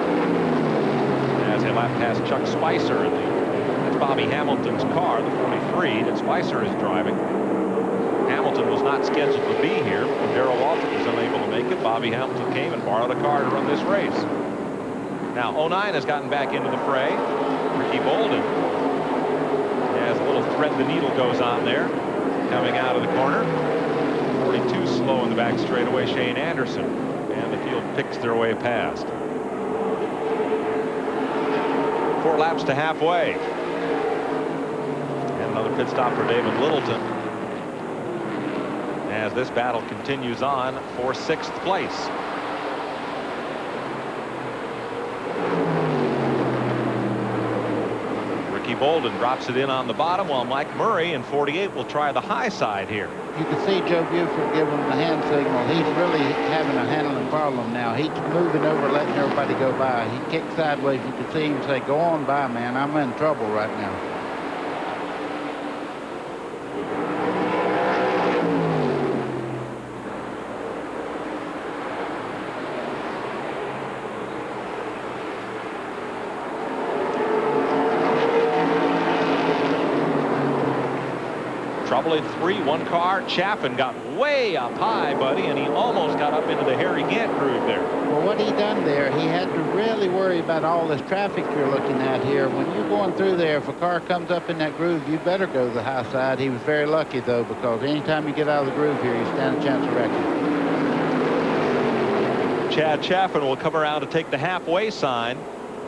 As they lap past Chuck Spicer in that's Bobby Hamilton's car, the 43 that Spicer is driving. Hamilton was not scheduled to be here. When Darrell Waltrip was unable to make it, Bobby Hamilton came and borrowed a car to run this race. Now 09 has gotten back into the fray. Ricky Bolden as a little thread the needle goes on there, coming out of the corner. 42 slow in the back straightaway, Shane Anderson, and the field picks their way past. 4 laps to halfway. And another pit stop for David Littleton as this battle continues on for 6th place. Ricky Bolden drops it in on the bottom, while Mike Murray in 48 will try the high side here. You can see Joe Buford giving him the hand signal. He's really having a handling problem now. He's moving over, letting everybody go by. He kicked sideways. You can see him say, "Go on by, man. I'm in trouble right now." Trouble in 3, 1 car. Chaffin got way up high, buddy, and he almost got up into the Harry Gant groove there. Well, what he done there, he had to really worry about all this traffic you're looking at here. When you're going through there, if a car comes up in that groove, you better go to the high side. He was very lucky, though, because anytime you get out of the groove here, you stand a chance of wrecking. Chad Chaffin will come around to take the halfway sign.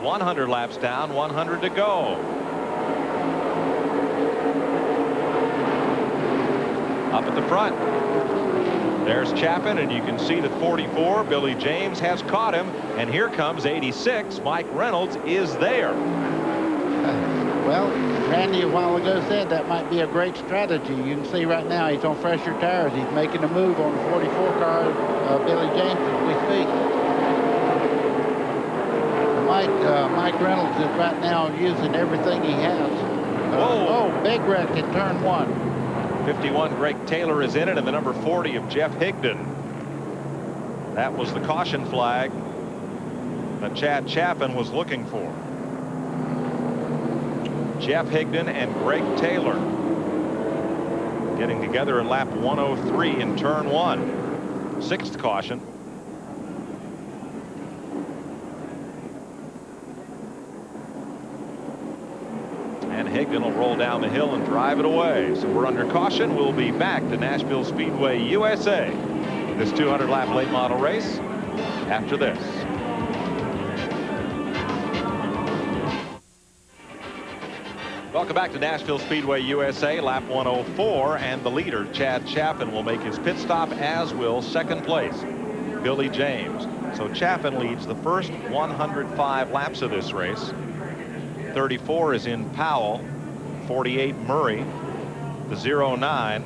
100 laps down, 100 to go. Up at the front, there's Chaffin, and you can see that 44, Billy James, has caught him, and here comes 86, Mike Reynolds is there. Well, Randy a while ago said that might be a great strategy. You can see right now he's on fresher tires. He's making a move on the 44 car, Billy James, as we speak. Mike Reynolds is right now using everything he has. Oh, big wreck in turn 1. 51 Greg Taylor is in it, and the number 40 of Jeff Higdon. That was the caution flag that Chad Chaffin was looking for. Jeff Higdon and Greg Taylor getting together in lap 103 in turn 1. 6th caution. And Higdon will roll down the hill and drive it away. So we're under caution. We'll be back to Nashville Speedway USA. This 200 lap late model race after this. Welcome back to Nashville Speedway USA, lap 104, and the leader, Chad Chaffin, will make his pit stop, as will 2nd place. Billy James. So Chaffin leads the first 105 laps of this race. 34 is in Powell, 48 Murray, the 09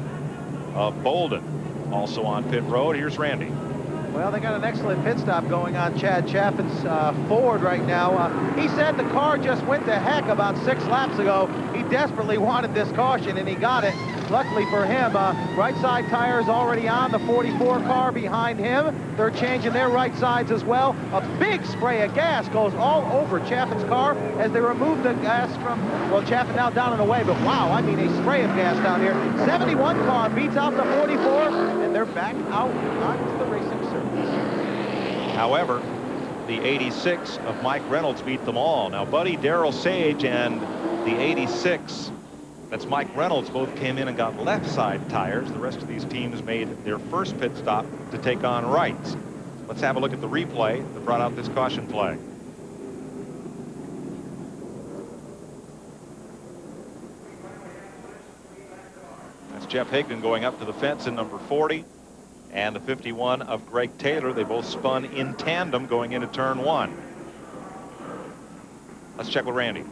of Bolden. Also on pit road, here's Randy. Well, they got an excellent pit stop going on Chad Chaffin's Ford right now. He said the car just went to heck about 6 laps ago. He desperately wanted this caution, and he got it. Luckily for him, right side tires already on the 44 car behind him. They're changing their right sides as well. A big spray of gas goes all over Chaffin's car as they remove the gas from, well, Chaffin now down and away, but wow, I mean a spray of gas down here. 71 car beats out the 44, and they're back out onto the racing surface. However, the 86 of Mike Reynolds beat them all. Now, Buddy, Darrell Sage, and the 86, that's Mike Reynolds, both came in and got left side tires. The rest of these teams made their first pit stop to take on rights. Let's have a look at the replay that brought out this caution flag. That's Jeff Higdon going up to the fence in number 40. And the 51 of Greg Taylor. They both spun in tandem going into turn 1. Let's check with Randy.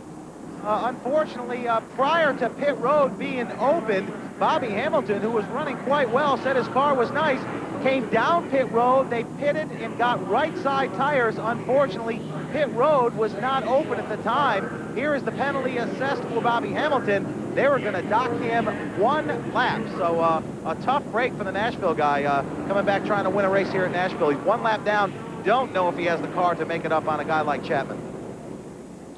Unfortunately, prior to pit road being opened, Bobby Hamilton, who was running quite well, said his car was nice, came down pit road. They pitted and got right side tires. Unfortunately, pit road was not open at the time. Here is the penalty assessed for Bobby Hamilton. They were going to dock him 1 lap. So a tough break for the Nashville guy coming back trying to win a race here at Nashville. He's 1 lap down. Don't know if he has the car to make it up on a guy like Chapman.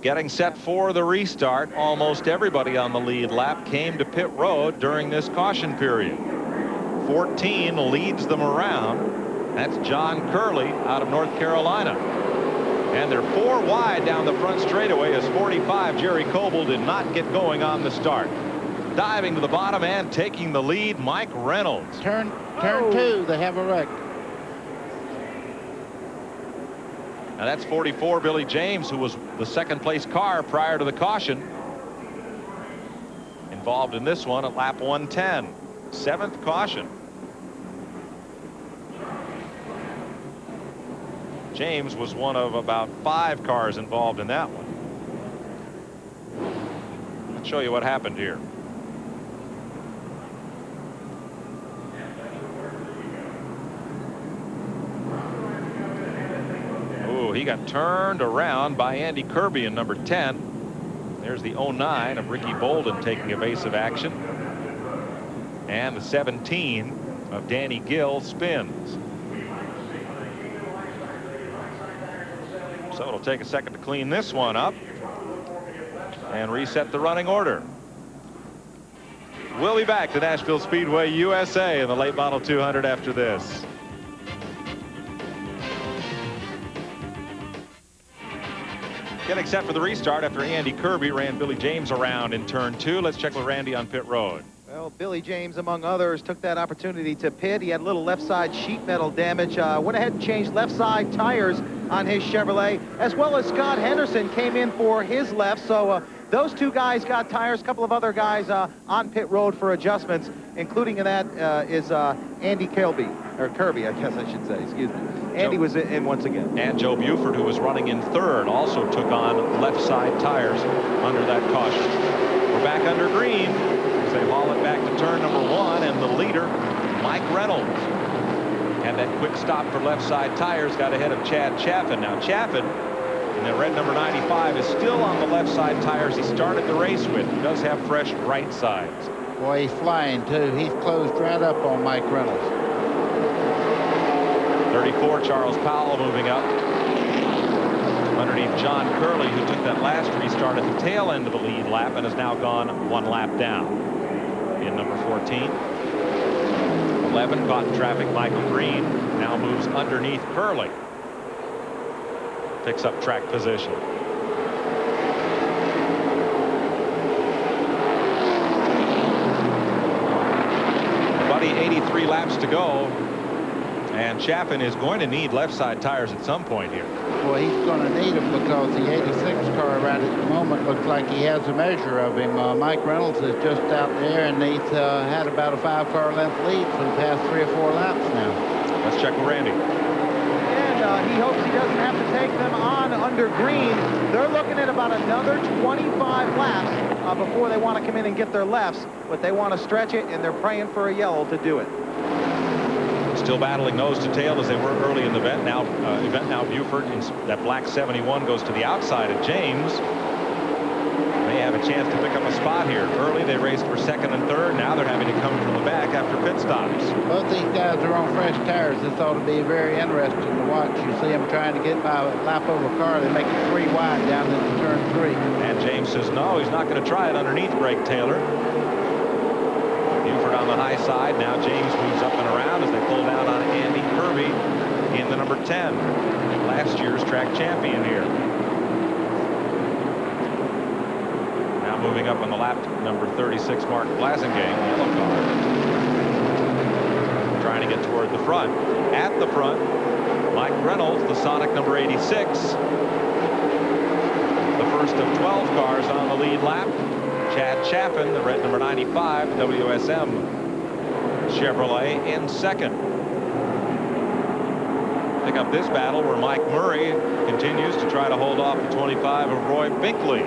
Getting set for the restart. Almost everybody on the lead lap came to pit road during this caution period. 14 leads them around. That's John Curley out of North Carolina. And they're 4 wide down the front straightaway as 45 Jerry Coble did not get going on the start. Diving to the bottom and taking the lead, Mike Reynolds. Turn 2, they have a wreck. Now that's 44 Billy James, who was the 2nd place car prior to the caution. Involved in this one at lap 110. 7th caution. James was one of about 5 cars involved in that one. Let's show you what happened here. Oh, he got turned around by Andy Kirby in number 10. There's the 09 of Ricky Bolden taking evasive action. And the 17 of Danny Gill spins. So it'll take a second to clean this one up and reset the running order. We'll be back to Nashville Speedway USA in the late model 200 after this. Getting set for the restart after Andy Kirby ran Billy James around in turn 2. Let's check with Randy on pit road. Well, Billy James, among others, took that opportunity to pit. He had a little left side sheet metal damage. Went ahead and changed left side tires on his Chevrolet, as well as Scott Henderson came in for his left. So those 2 guys got tires. A couple of other guys on pit road for adjustments, including in that is Andy Kirby, I guess I should say. Excuse me. Andy was in once again. And Joe Buford, who was running in 3rd, also took on left side tires under that caution. We're back under green as they haul it back to turn number 1, and the leader, Mike Reynolds. And that quick stop for left side tires got ahead of Chad Chaffin. Now Chaffin, in the red number 95, is still on the left side tires he started the race with. He does have fresh right sides. Boy, he's flying too. He's closed right up on Mike Reynolds. 34 Charles Powell moving up underneath John Curley, who took that last restart at the tail end of the lead lap and has now gone 1 lap down. In number 14, 11 caught in traffic, Michael Green now moves underneath Curley, picks up track position. Buddy, 83 laps to go. And Chaffin is going to need left side tires at some point here. Well, he's going to need them because the 86 car right at the moment looks like he has a measure of him. Mike Reynolds is just out there, and he's had about a 5-car length lead for the past 3 or 4 laps now. Let's check with Randy. he hopes he doesn't have to take them on under green. They're looking at about another 25 laps before they want to come in and get their lefts, but they want to stretch it, and they're praying for a yellow to do it. Still battling nose to tail as they were early in the event. Now Buford in that black 71 goes to the outside of James. They have a chance to pick up a spot here. Early they raced for second and third. Now they're having to come from the back after pit stops. Both these guys are on fresh tires. This ought to be very interesting to watch. You see them trying to get by a lap over car. They make it 3 wide down into turn 3. And James says no, he's not going to try it underneath Brake Taylor. Buford on the high side. Now James moves up and around as they pull down on Andy Kirby in the number 10. Last year's track champion here. Now moving up on the lap, number 36, Mark Blasingame, yellow car. Trying to get toward the front. At the front, Mike Reynolds, the Sonic number 86. The first of 12 cars on the lead lap. Chad Chaffin, the red number 95, WSM Chevrolet, in second. Pick up this battle where Mike Murray continues to try to hold off the 25 of Roy Binkley.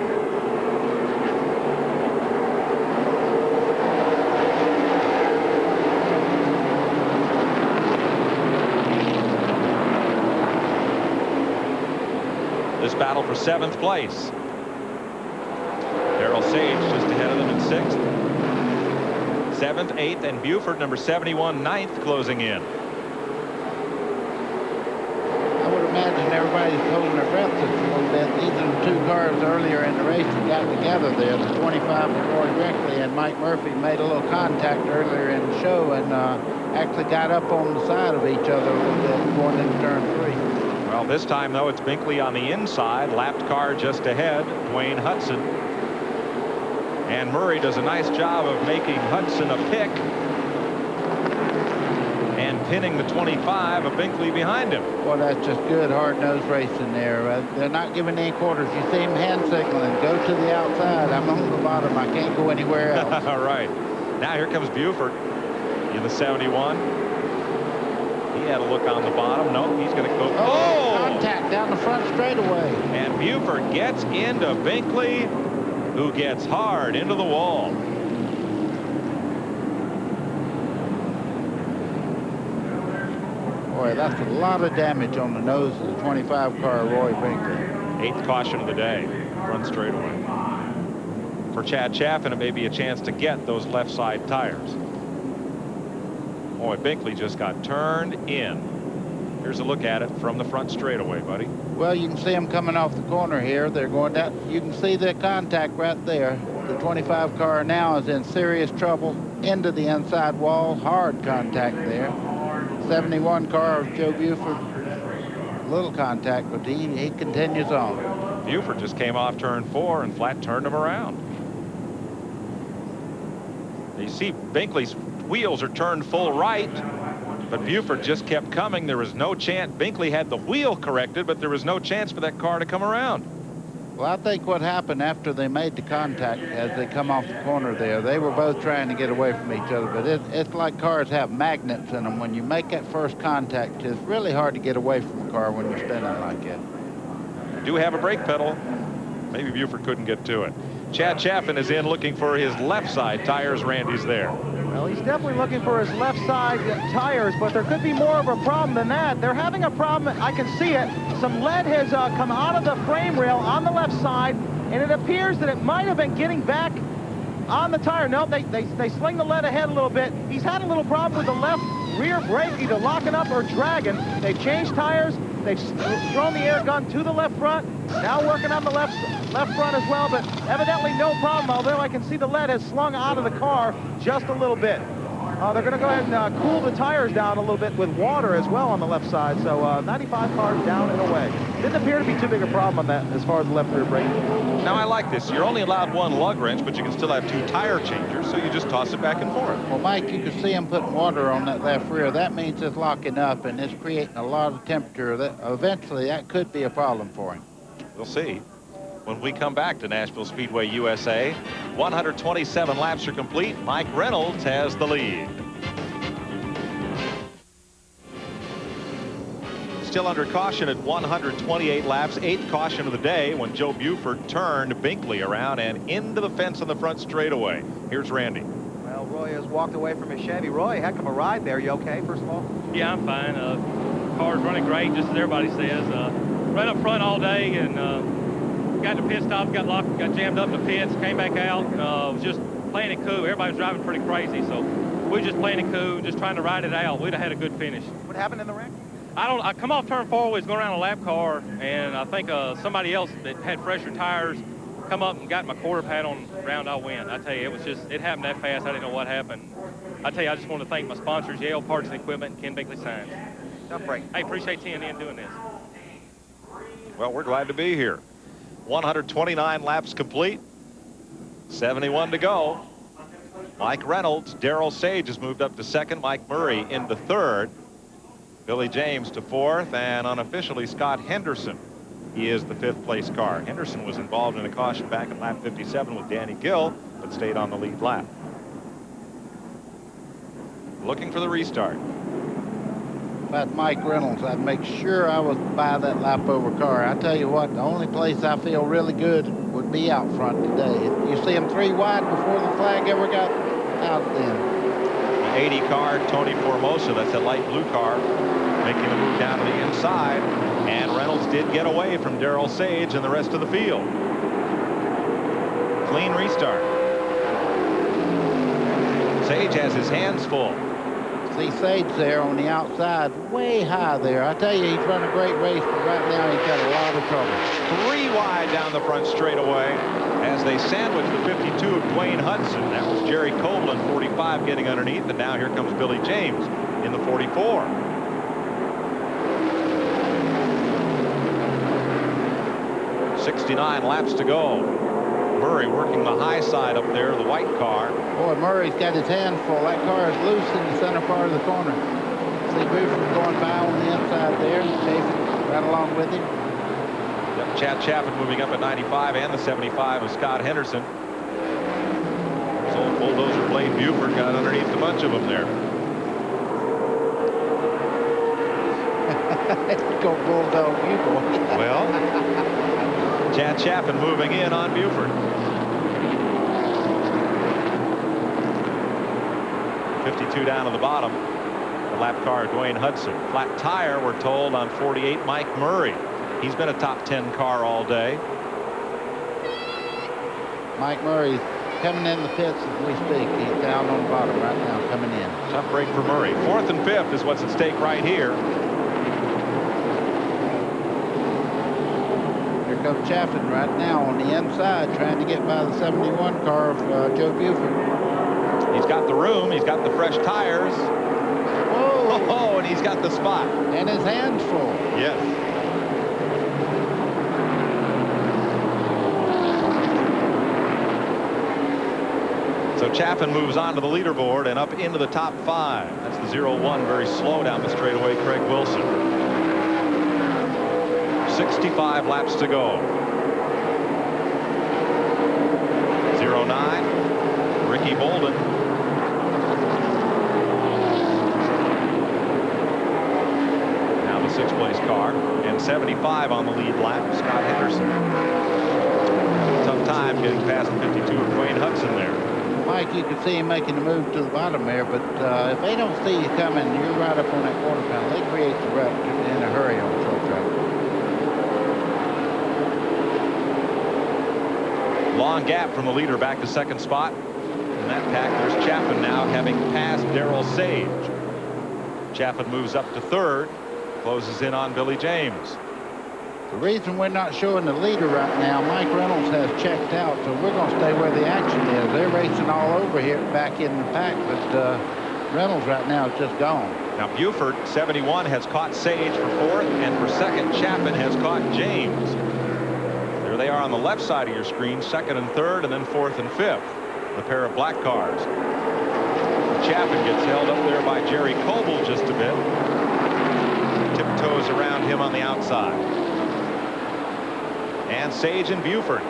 This battle for 7th place. Darrell Sage just ahead of them in 6th. 7th, 8th, and Buford, number 71, 9th, closing in. I would imagine everybody's holding their breath just a little bit. These are the 2 cars earlier in the race that got together there. The 25 of Roy Binkley and Mike Murphy made a little contact earlier in the show and actually got up on the side of each other a little bit going into turn 3. Well, this time, though, it's Binkley on the inside. Lapped car just ahead, Dwayne Hudson. And Murray does a nice job of making Hudson a pick and pinning the 25 of Binkley behind him. Well, that's just good hard-nosed racing there. They're not giving any quarters. You see him hand signaling, go to the outside. I'm on the bottom. I can't go anywhere else. All right. Now here comes Buford in the 71. He had a look on the bottom. No, he's going to go. Oh! Contact down the front straightaway. And Buford gets into Binkley, who gets hard into the wall. Boy, that's a lot of damage on the nose of the 25 car Roy Binkley. 8th caution of the day, front straightaway. For Chad Chaffin, it may be a chance to get those left side tires. Boy, Binkley just got turned in. Here's a look at it from the front straightaway, buddy. Well, you can see them coming off the corner here. They're going down. You can see the contact right there. The 25 car now is in serious trouble into the inside wall. Hard contact there. 71 car of Joe Buford. Little contact, but he continues on. Buford just came off turn 4 and flat turned him around. You see Binkley's wheels are turned full right, but Buford just kept coming. There was no chance. Binkley had the wheel corrected, but there was no chance for that car to come around. Well, I think what happened after they made the contact as they come off the corner there, they were both trying to get away from each other, but it's like cars have magnets in them. When you make that first contact, it's really hard to get away from the car when you're spinning like that. Do have a brake pedal. Maybe Buford couldn't get to it. Chad Chaffin is in looking for his left side tires. Randy's there. Well, he's definitely looking for his left side tires, but there could be more of a problem than that. They're having a problem. I can see it. Some lead has come out of the frame rail on the left side, and it appears that it might have been getting back on the tire. No, they sling the lead ahead a little bit. He's had a little problem with the left rear brake, either locking up or dragging. They've changed tires. They've thrown the air gun to the left front. Now working on the left front as well, but evidently no problem, although I can see the lead has slung out of the car just a little bit. They're going to go ahead and cool the tires down a little bit with water as well on the left side. So 95 cars down and away. Didn't appear to be too big a problem on that as far as the left rear brake. Now I like this. You're only allowed 1 lug wrench, but you can still have 2 tire changers, so you just toss it back and forth. Well, Mike, you can see him putting water on that left rear. That means it's locking up, and it's creating a lot of temperature. Eventually, that could be a problem for him. We'll see. When we come back to Nashville Speedway USA, 127 laps are complete. Mike Reynolds has the lead. still under caution at 128 laps, 8th caution of the day when Joe Buford turned Binkley around and into the fence on the front straightaway. Here's Randy. Well, Roy has walked away from his Chevy. Roy, heck of a ride there. You okay, first of all? Yeah, I'm fine. Car's running great, just as everybody says. Ran up front all day and got to pit stops, got locked, got jammed up in the pits, came back out, was just playing it cool. Everybody was driving pretty crazy, so we were just playing it cool, just trying to ride it out. We'd have had a good finish. What happened in the wreck? I come off turn 4, was going around a lap car, and I think somebody else that had fresher tires come up and got my quarter pad on round I'll win. I tell you, it happened that fast. I didn't know what happened. I tell you, I just want to thank my sponsors, Yale Parts and Equipment, and Ken Binkley Signs. Tough break. I appreciate TNN doing this. Well, we're glad to be here. 129 laps complete. 71 to go. Mike Reynolds, Darrell Sage has moved up to 2nd. Mike Murray into 3rd. Billy James to 4th, and unofficially Scott Henderson. He is the 5th place car. Henderson was involved in a caution back at lap 57 with Danny Gill, but stayed on the lead lap. Looking for the restart. About Mike Reynolds, I'd make sure I was by that lap over car. I tell you what, the only place I feel really good would be out front today. You see him 3 wide before the flag ever got out then. The 80 car, Tony Formosa, that's a light blue car, making the move down to the inside. And Reynolds did get away from Darrell Sage and the rest of the field. Clean restart. Sage has his hands full. See Sage there on the outside, way high there. I tell you, he's run a great race, but right now he's got a lot of trouble. 3 wide down the front straightaway as they sandwich the 52 of Dwayne Hudson. That was Jerry Copeland, 45, getting underneath, and now here comes Billy James in the 44. .69 laps to go. Murray working the high side up there, the white car. Boy, Murray's got his hands full. That car is loose in the center part of the corner. See Buford going by on the inside there, chasing right along with him. Yep, Chad Chaffin moving up at 95 and the 75 of Scott Henderson. His old bulldozer blade Buford got underneath a bunch of them there. Go bulldog you, boy. Well, Chad Chaffin moving in on Buford. 52 down to the bottom. The lap car, Dwayne Hudson. Flat tire, we're told, on 48, Mike Murray. He's been a top 10 car all day. Mike Murray's coming in the pits as we speak. He's down on the bottom right now, coming in. Tough break for Murray. 4th and 5th is what's at stake right here. Here comes Chaffin right now on the inside, trying to get by the 71 car of Joe Buford. He's got the room. He's got the fresh tires. Whoa! Oh, and he's got the spot. And his hands full. Yes. So Chaffin moves on to the leaderboard and up into the top 5. That's the 0-1, very slow down the straightaway, Craig Wilson. 65 laps to go. 0-9, Ricky Bolden. Now the 6th place car, and 75 on the lead lap, Scott Henderson. Tough time getting past the 52 of Dwayne Hudson there. Mike, you can see him making the move to the bottom there, but if they don't see you coming, you're right up on that quarter panel. They create the rut in a hurry on the short track. Long gap from the leader back to 2nd spot. In that pack, there's Chaffin now having passed Darrell Sage. Chaffin moves up to 3rd, closes in on Billy James. The reason we're not showing the leader right now, Mike Reynolds has checked out, so we're going to stay where the action is. They're racing all over here back in the pack, but Reynolds right now is just gone. Now Buford, 71, has caught Sage for 4th, and for 2nd, Chaffin has caught James. There they are on the left side of your screen, 2nd and 3rd, and then 4th and 5th, the pair of black cars. Chaffin gets held up there by Jerry Coble just a bit. Tiptoes around him on the outside. And Sage and Buford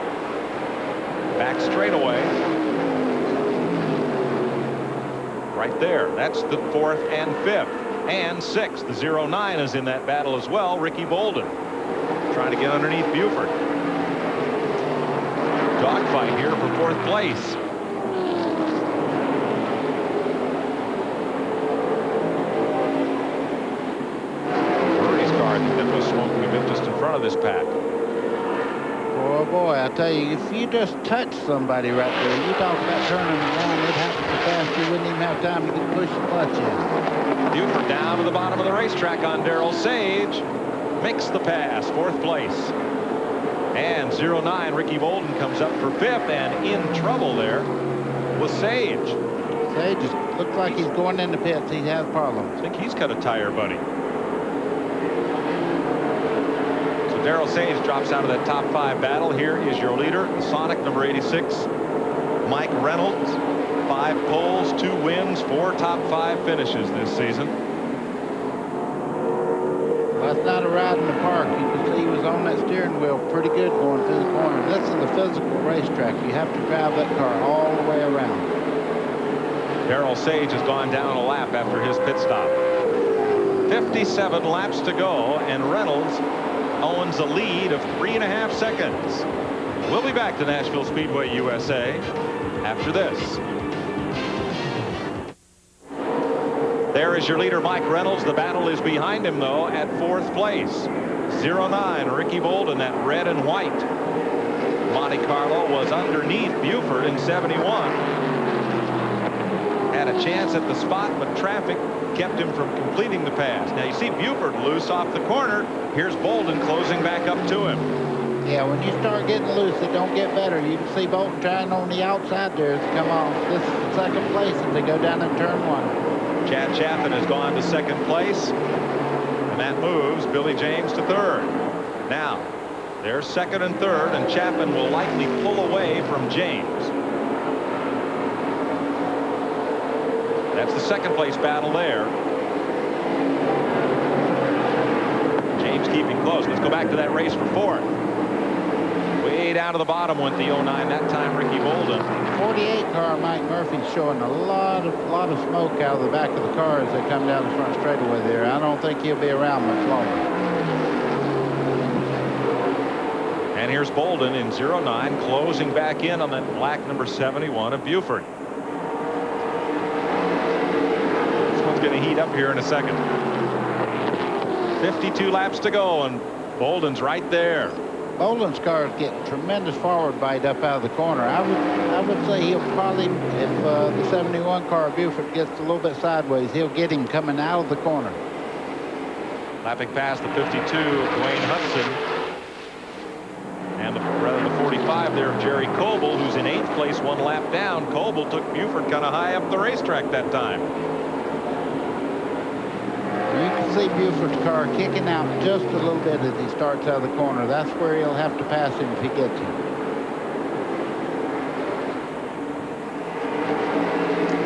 back straightaway. Right there. That's the 4th and 5th. and 6th. The 09 is in that battle as well. Ricky Bolden trying to get underneath Buford. Dogfight here for 4th place. Murray's car, I think that was smoking a bit just in front of this pack. Oh boy, I tell you, if you just touch somebody right there, you talk about turning around, it happens so fast you wouldn't even have time to get push the clutch in. Buford down to the bottom of the racetrack on Darrell Sage. Makes the pass, 4th place. And 09, Ricky Bolden comes up for 5th, and in trouble there was Sage. Sage looks like he's going in the pits. He has problems. I think he's cut a tire, buddy. So Darrell Sage drops out of that top 5 battle. Here is your leader, the Sonic, number 86, Mike Reynolds. 5 poles, 2 wins, 4 top 5 finishes this season. Well, that's not a ride in the park. You can see he was on that steering wheel pretty good going through the corner. This is a physical racetrack. You have to drive that car all the way around. Darrell Sage has gone down a lap after his pit stop. 57 laps to go, and Reynolds owns a lead of 3.5 seconds. We'll be back to Nashville Speedway USA after this. There is your leader, Mike Reynolds. The battle is behind him, though, at 4th place. 09, Ricky Bolden, that red and white. Monte Carlo was underneath Buford in 71. Had a chance at the spot, but traffic kept him from completing the pass. Now you see Buford loose off the corner. Here's Bolden closing back up to him. Yeah, when you start getting loose, it don't get better. You can see Bolden trying on the outside there to come off. This is the 2nd place as they go down in turn 1. Chad Chaffin has gone to 2nd place, and that moves Billy James to 3rd. Now, they're 2nd and 3rd, and Chaffin will likely pull away from James. That's the 2nd place battle there. James keeping close. Let's go back to that race for 4th. Way down to the bottom went the 09, that time Ricky Bolden. 48 car Mike Murphy's showing a lot of smoke out of the back of the car as they come down the front straightaway there. I don't think he'll be around much longer. And here's Bolden in 09 closing back in on that black number 71 of Buford. This one's going to heat up here in a second. 52 laps to go, and Bolden's right there. Bolden's car is getting tremendous forward bite up out of the corner. I would say he'll probably, if the 71 car of Buford gets a little bit sideways, he'll get him coming out of the corner. Lapping past the 52 of Dwayne Hudson. And the 45 there of Jerry Coble, who's in 8th place, 1 lap down. Coble took Buford kind of high up the racetrack that time. You can see Buford's car kicking out just a little bit as he starts out of the corner. That's where he'll have to pass him if he gets him.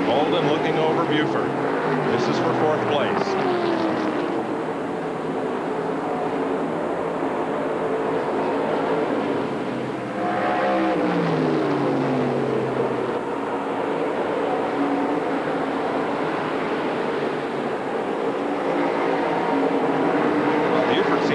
Bolden looking over Buford. This is for 4th place.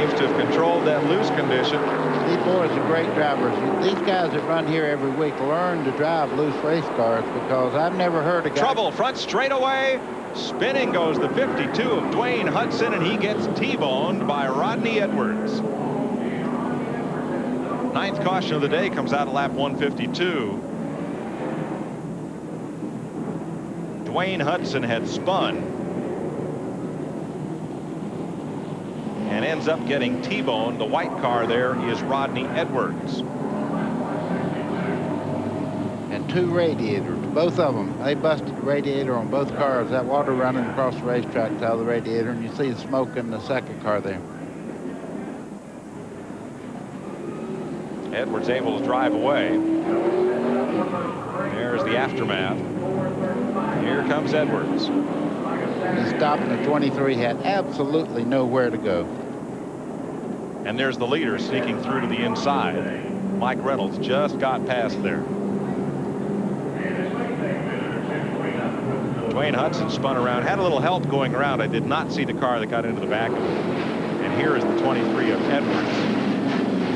To have controlled that loose condition. These boys are great drivers. These guys that run here every week learn to drive loose race cars, because I've never heard a guy. Trouble front straightaway. Spinning goes the 52 of Dwayne Hudson, and he gets T-boned by Rodney Edwards. 9th caution of the day comes out of lap 152. Dwayne Hudson had spun and ends up getting T-boned. The white car there is Rodney Edwards. And 2 radiators, both of them. They busted the radiator on both cars. That water running across the racetrack out of the radiator, and you see the smoke in the 2nd car there. Edwards able to drive away. There's the aftermath. Here comes Edwards. He stopped in the 23, had absolutely nowhere to go. And there's the leader sneaking through to the inside. Mike Reynolds just got past there. Dwayne Hudson spun around, had a little help going around. I did not see the car that got into the back of it. And here is the 23 of Edwards.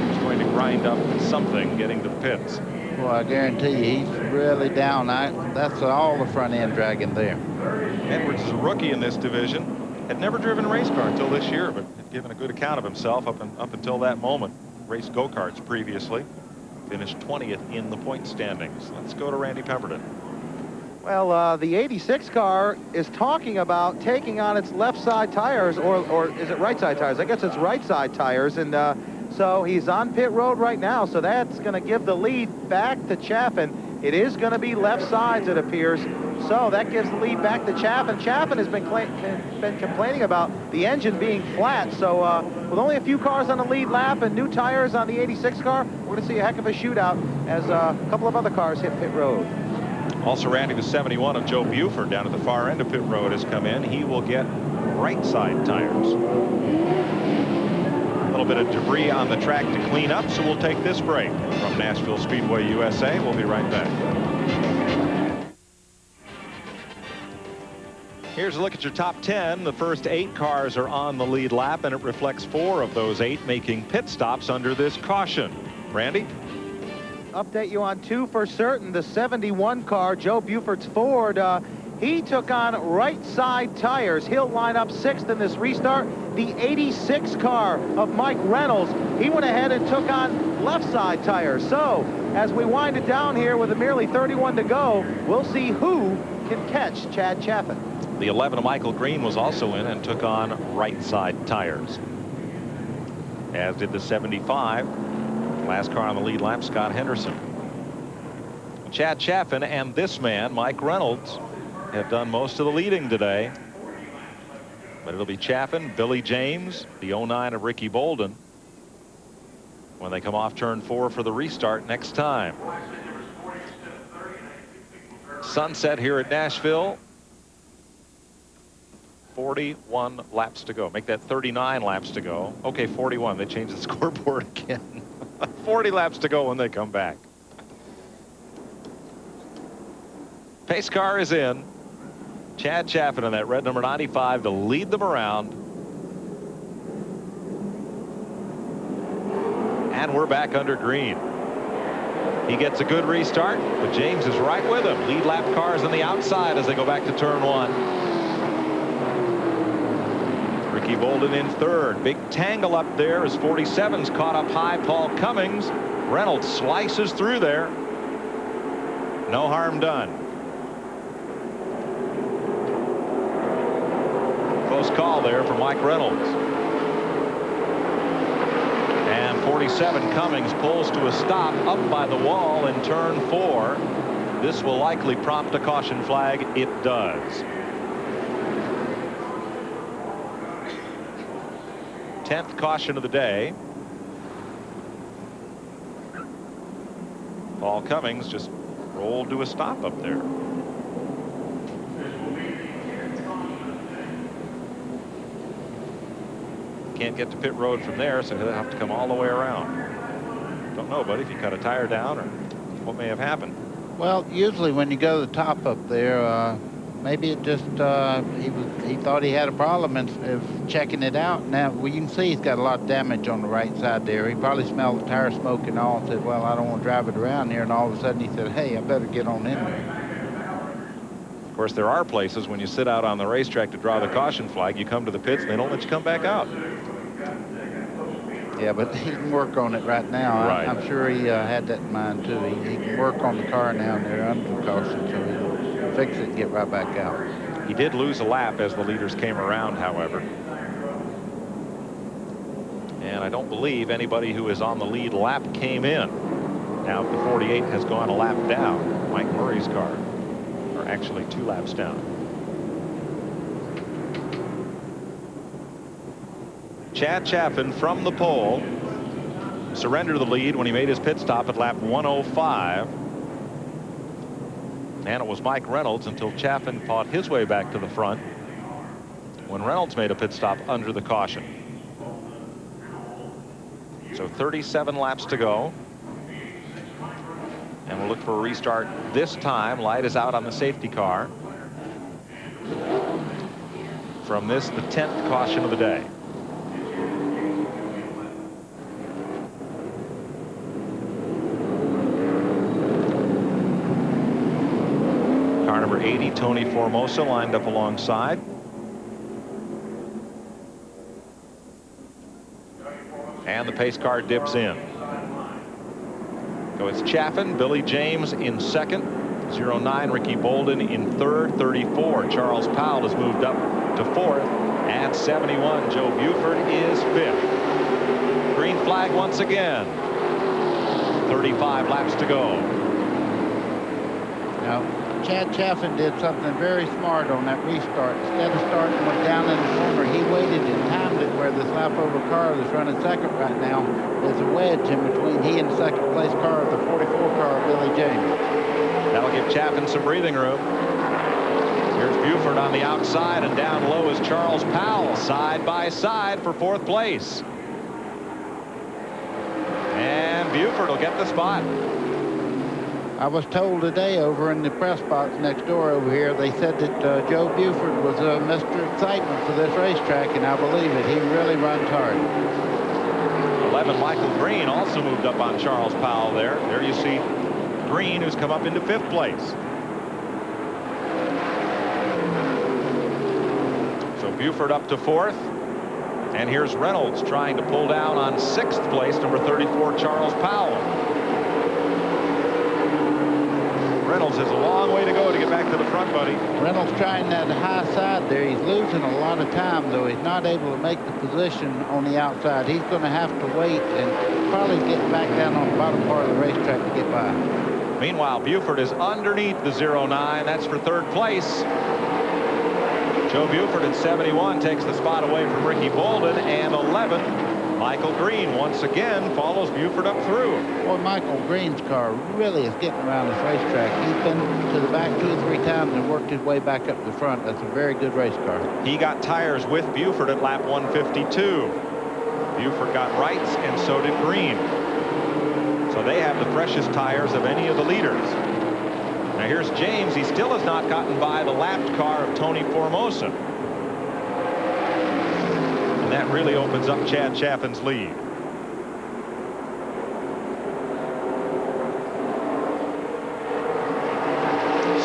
He's going to grind up something getting to the pits. Well, I guarantee you, he's really down. That's all the front end dragging there. Edwards is a rookie in this division. Had never driven a race car until this year, but had given a good account of himself up until that moment. Raced go-karts previously. Finished 20th in the point standings. Let's go to Randy Pemberton. Well, the 86 car is talking about taking on its left side tires, or is it right side tires? I guess it's right side tires, and so he's on pit road right now, so that's going to give the lead back to Chaffin. It is going to be left sides, it appears, so that gives the lead back to Chaffin. Chaffin has been complaining about the engine being flat, so with only a few cars on the lead lap and new tires on the 86 car, we're going to see a heck of a shootout as a couple of other cars hit pit road. Also, Randy, the 71 of Joe Buford down at the far end of pit road has come in. He will get right side tires. A little bit of debris on the track to clean up, so we'll take this break. From Nashville Speedway USA, we'll be right back. Here's a look at your top 10. The first 8 cars are on the lead lap, and it reflects 4 of those 8 making pit stops under this caution. Randy? Update you on 2 for certain. The 71 car, Joe Buford's Ford, he took on right side tires. He'll line up 6th in this restart. The 86 car of Mike Reynolds, he went ahead and took on left side tires. So as we wind it down here with merely 31 to go, we'll see who can catch Chad Chaffin. The 11 of Michael Green was also in and took on right side tires, as did the 75. Last car on the lead lap, Scott Henderson. Chad Chaffin and this man, Mike Reynolds, have done most of the leading today. But it'll be Chaffin, Billy James, the 09 of Ricky Bolden, when they come off turn 4 for the restart next time. Sunset here at Nashville. 41 laps to go. Make that 39 laps to go. Okay, 41. They changed the scoreboard again. 40 laps to go when they come back. Pace car is in. Chad Chaffin in that red number 95 to lead them around. And we're back under green. He gets a good restart, but James is right with him. Lead lap cars on the outside as they go back to turn 1. Ricky Bolden in 3rd. Big tangle up there as 47's caught up high. Paul Cummings. Reynolds slices through there. No harm done. Close call there for Mike Reynolds. And 47 Cummings pulls to a stop up by the wall in turn 4. This will likely prompt a caution flag. It does. 10th caution of the day. Paul Cummings just rolled to a stop up there. Can't get to pit road from there, so he'll have to come all the way around. Don't know, buddy, if he cut a tire down or what may have happened. Well, usually when you go to the top up there, maybe it just he thought he had a problem of checking it out. Now, well, you can see he's got a lot of damage on the right side there. He probably smelled the tire smoke and all and said, well, I don't want to drive it around here. And all of a sudden he said, hey, I better get on in there. Of course, there are places when you sit out on the racetrack to draw the caution flag, you come to the pits and they don't let you come back out. Yeah, but he can work on it right now. Right. I'm sure he had that in mind too. He can work on the car now and they're under caution, so he'll fix it and get right back out. He did lose a lap as the leaders came around, however. And I don't believe anybody who is on the lead lap came in. Now the 48 has gone a lap down. Mike Murray's car, or actually 2 laps down. Chad Chaffin from the pole surrendered the lead when he made his pit stop at lap 105. And it was Mike Reynolds until Chaffin fought his way back to the front when Reynolds made a pit stop under the caution. So 37 laps to go. And we'll look for a restart this time. Light is out on the safety car. from this, the 10th caution of the day. Car number 80, Tony Formosa, lined up alongside. And the pace car dips in. So it's Chaffin, Billy James in second, 09 Ricky Bolden in third, 34 Charles Powell has moved up to fourth, and 71 Joe Buford is fifth. Green flag once again. 35 laps to go. Now, Chad Chaffin did something very smart on that restart. Instead of starting down in the corner, he waited and timed it where this lap over car that's running second right now, there's a wedge in between he and the second place car of the 44 car of Billy James. That'll give Chaffin some breathing room. Here's Buford on the outside, and down low is Charles Powell, side by side for fourth place. And Buford will get the spot. I was told today over in the press box next door over here, they said that Joe Buford was Mr. Excitement for this racetrack, and I believe it. He really runs hard. 11 Michael Green also moved up on Charles Powell there. There you see Green, who's come up into fifth place. So Buford up to fourth. And here's Reynolds trying to pull down on sixth place, number 34 Charles Powell. Reynolds has a long way to go to get back to the front, buddy. Reynolds trying that high side there. He's losing a lot of time, though. He's not able to make the position on the outside. He's going to have to wait and probably get back down on the bottom part of the racetrack to get by. Meanwhile, Buford is underneath the 09. That's for third place. Joe Buford at 71 takes the spot away from Ricky Bolden, and 11 Michael Green once again follows Buford up through. Boy, Michael Green's car really is getting around this racetrack. He's been to the back 2 or 3 times and worked his way back up the front. That's a very good race car. He got tires with Buford at lap 152. Buford got rights, and so did Green. So they have the freshest tires of any of the leaders. Now here's James. He still has not gotten by the lapped car of Tony Formosa. And that really opens up Chad Chaffin's lead.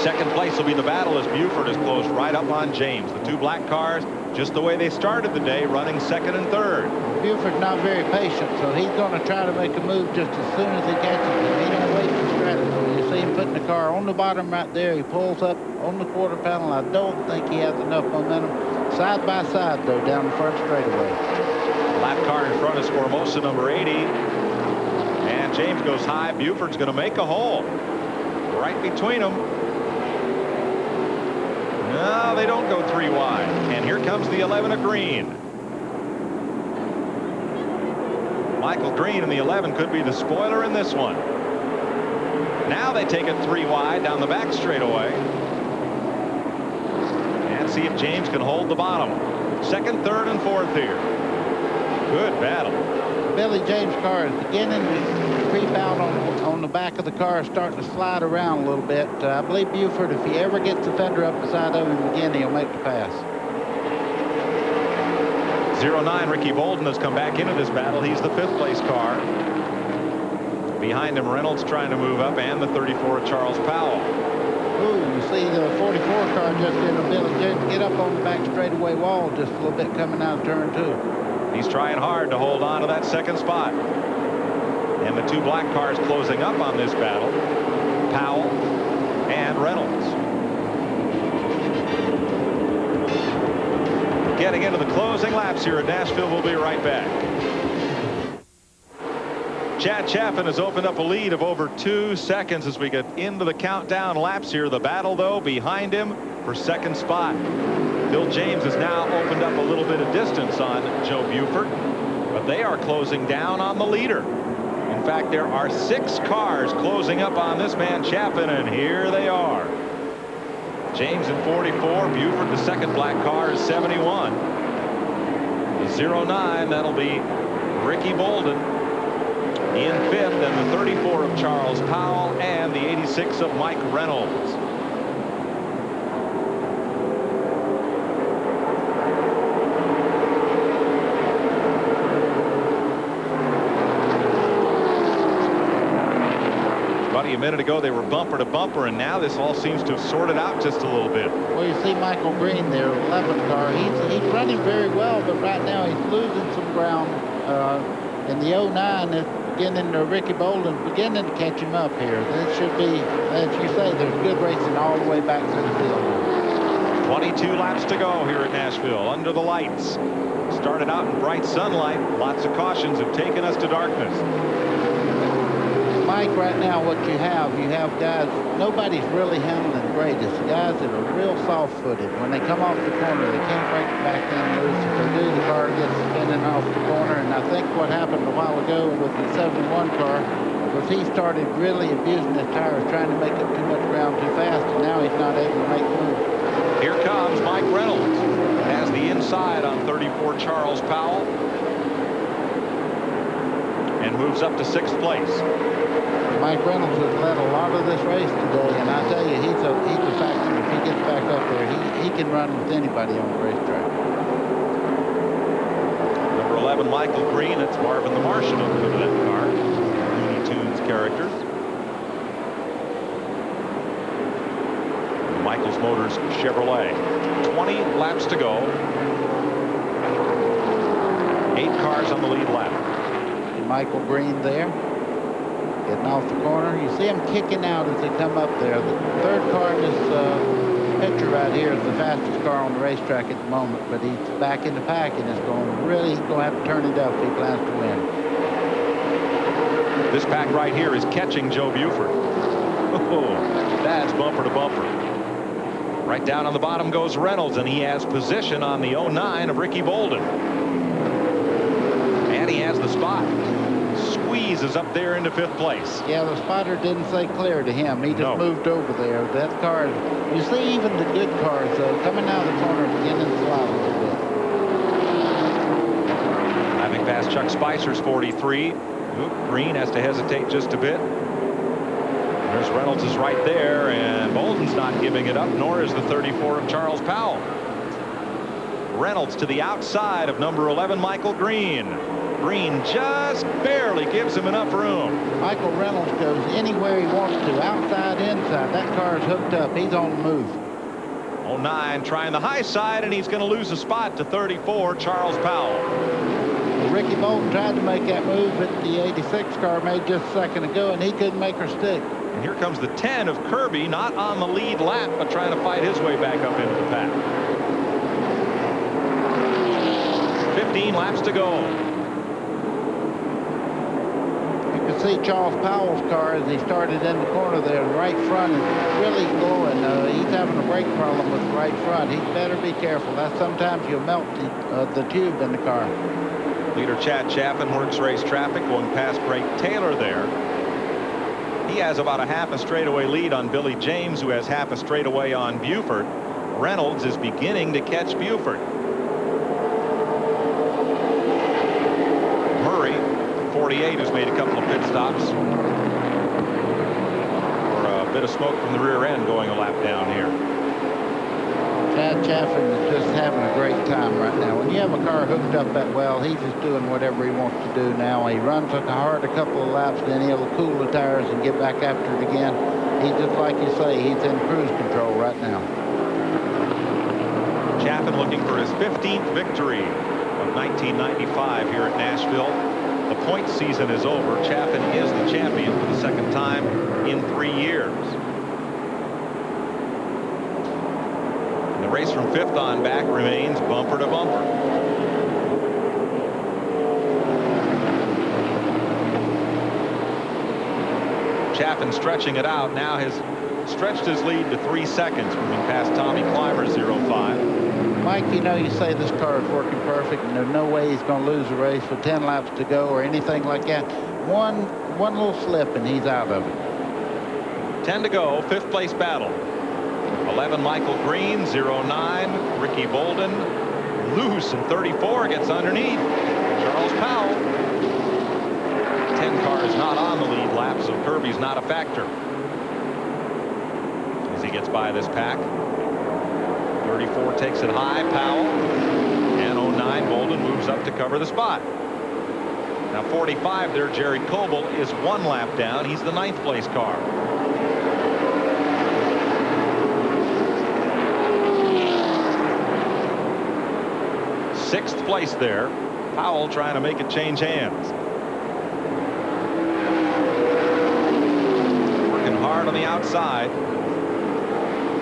Second place will be the battle as Buford is closed right up on James. The two black cars, just the way they started the day, running second and third. Buford's not very patient, so he's going to try to make a move just as soon as he catches him. He don't wait for strategy. You see him putting the car on the bottom right there. He pulls up on the quarter panel. I don't think he has enough momentum. Side by side, though, down the front straightaway. Lap car in front is Formosa, number 80. And James goes high. Buford's going to make a hole right between them. No, they don't go 3 wide. And here comes the 11 of Green. Michael Green in the 11 could be the spoiler in this one. Now they take it 3 wide down the back straightaway. And see if James can hold the bottom. Second, third, and fourth here. Good battle. Billy James' car is beginning to creep out on the back of the car, starting to slide around a little bit. I believe Buford, if he ever gets the fender up beside of him again, he'll make the pass. 09 Ricky Bolden has come back into this battle. He's the fifth place car. Behind him, Reynolds trying to move up, and the 34 Charles Powell. Ooh, you see the 44 car just did a Billy James get up on the back straightaway wall just a little bit coming out of turn 2. He's trying hard to hold on to that second spot. And the two black cars closing up on this battle, Powell and Reynolds. Getting into the closing laps here at Nashville. We'll be right back. Chad Chaffin has opened up a lead of over 2 seconds as we get into the countdown laps here. The battle, though, behind him for second spot. Bill James has now opened up a little bit of distance on Joe Buford, but they are closing down on the leader. In fact, there are 6 cars closing up on this man Chaffin, and here they are. James in 44, Buford, the second black car, is 71. The 09, that'll be Ricky Bolden in fifth, and the 34 of Charles Powell, and the 86 of Mike Reynolds. Buddy, a minute ago they were bumper to bumper, and now this all seems to have sorted out just a little bit. Well, you see Michael Green there, 11 car. He's running very well, but right now he's losing some ground. In the 09, it's beginning to Ricky Bolden's beginning to catch him up here. This should be, as you say, there's good racing all the way back to the field. 22 laps to go here at Nashville under the lights. Started out in bright sunlight. Lots of cautions have taken us to darkness. Mike, right now what you have guys, nobody's really handling great. It's guys that are real soft-footed. When they come off the corner, they can't break the back end loose. If they do, the car gets spinning off the corner. And I think what happened a while ago with the 71 car was he started really abusing his tires, trying to make up too much ground too fast, and now he's not able to make moves. Here comes Mike Reynolds. Has the inside on 34 Charles Powell. And moves up to 6th place. Mike Reynolds has led a lot of this race today, and I tell you, he's a factor. If he gets back up there, he can run with anybody on the racetrack. Number 11, Michael Green. It's Marvin the Martian on the hood of that car. Looney Tunes characters. Michaels Motors Chevrolet. 20 laps to go. 8 cars on the lead lap. Michael Green there, getting off the corner. You see him kicking out as they come up there. The 3rd car in this picture right here is the fastest car on the racetrack at the moment, but he's back in the pack and he's going to have to turn it up if he plans to win. This pack right here is catching Joe Buford. Oh, that's bumper to bumper. Right down on the bottom goes Reynolds, and he has position on the 09 of Ricky Bolden. And he has the spot. Squeezes up there into 5th place. Yeah, the spotter didn't say clear to him. He just moved over there. That car, you see even the good cars, though, coming out of the corner, beginning to slide a little bit. Having passed Chuck Spicer's 43. Green has to hesitate just a bit. There's Reynolds is right there, and Bolden's not giving it up, nor is the 34 of Charles Powell. Reynolds to the outside of number 11, Michael Green. Green just barely gives him enough room. Michael Reynolds goes anywhere he wants to, outside, inside. That car is hooked up. He's on the move. 09 trying the high side, and he's going to lose a spot to 34, Charles Powell. Well, Ricky Bolden tried to make that move that the 86 car made just a second ago, and he couldn't make her stick. And here comes the 10 of Kirby, not on the lead lap, but trying to fight his way back up into the pack. 15 laps to go. You can see Charles Powell's car as he started in the corner there. The right front is really going. He's having a brake problem with the right front. He better be careful. Sometimes you'll melt the tube in the car. Leader Chad Chaffin works race traffic, going past Greg Taylor there. He has about a half a straightaway lead on Billy James, who has half a straightaway on Buford. Reynolds is beginning to catch Buford. Murray, 48, who's made a couple of pit stops. Or a bit of smoke from the rear end going a lap down here. Chad Chaffin is just having a great time right now. When you have a car hooked up that well, he's just doing whatever he wants to do now. He runs hard a couple of laps, then he'll cool the tires and get back after it again. He's just like you say, he's in cruise control right now. Chaffin looking for his 15th victory of 1995 here at Nashville. The point season is over. Chaffin is the champion for the 2nd time in 3 years. The race from 5th on back remains bumper to bumper. Chaffin stretching it out now has stretched his lead to 3 seconds, moving past Tommy Clymer's 05. Mike, you know, you say this car is working perfect and there's no way he's going to lose the race with 10 laps to go or anything like that. One little slip and he's out of it. 10 to go, 5th place battle. 11 Michael Green, 09 Ricky Bolden, loose, and 34 gets underneath Charles Powell. 10 car is not on the lead lap, so Kirby's not a factor as he gets by this pack. 34 takes it high, Powell, and 09 Bolden moves up to cover the spot. Now 45 there, Jerry Coble is 1 lap down. He's the 9th place car. Sixth place there. Powell trying to make it change hands. Working hard on the outside.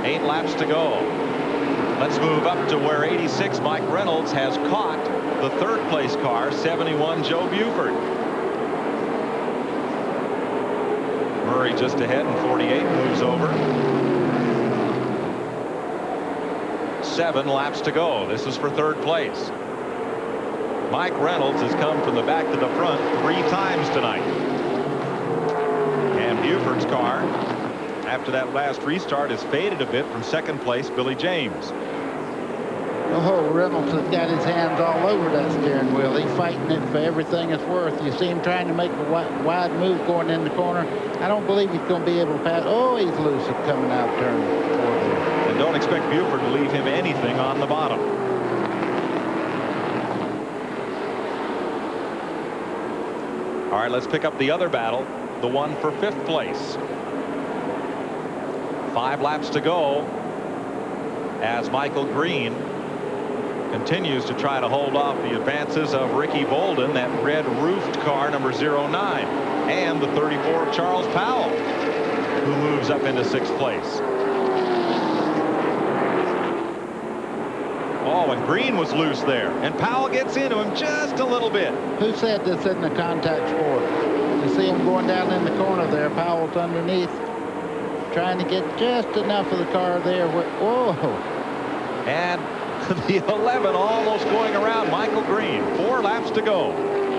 8 laps to go. Let's move up to where 86 Mike Reynolds has caught the 3rd place car, 71 Joe Buford. Murray just ahead in 48 moves over. 7 laps to go. This is for 3rd place. Mike Reynolds has come from the back to the front 3 times tonight. And Buford's car, after that last restart, has faded a bit from 2nd place Billy James. Oh, Reynolds has got his hands all over that steering wheel. He's fighting it for everything it's worth. You see him trying to make a wide move going in the corner. I don't believe he's going to be able to pass. Oh, he's loose at coming out turn 4 there. And don't expect Buford to leave him anything on the bottom. All right, let's pick up the other battle, the one for 5th place. 5 laps to go as Michael Green continues to try to hold off the advances of Ricky Bolden, that red roofed car number 09, and the 34 of Charles Powell, who moves up into 6th place. Oh, and Green was loose there, and Powell gets into him just a little bit. Who said this isn't a contact sport? You see him going down in the corner there. Powell's underneath, trying to get just enough of the car there. Whoa. And the 11 almost going around Michael Green. 4 laps to go.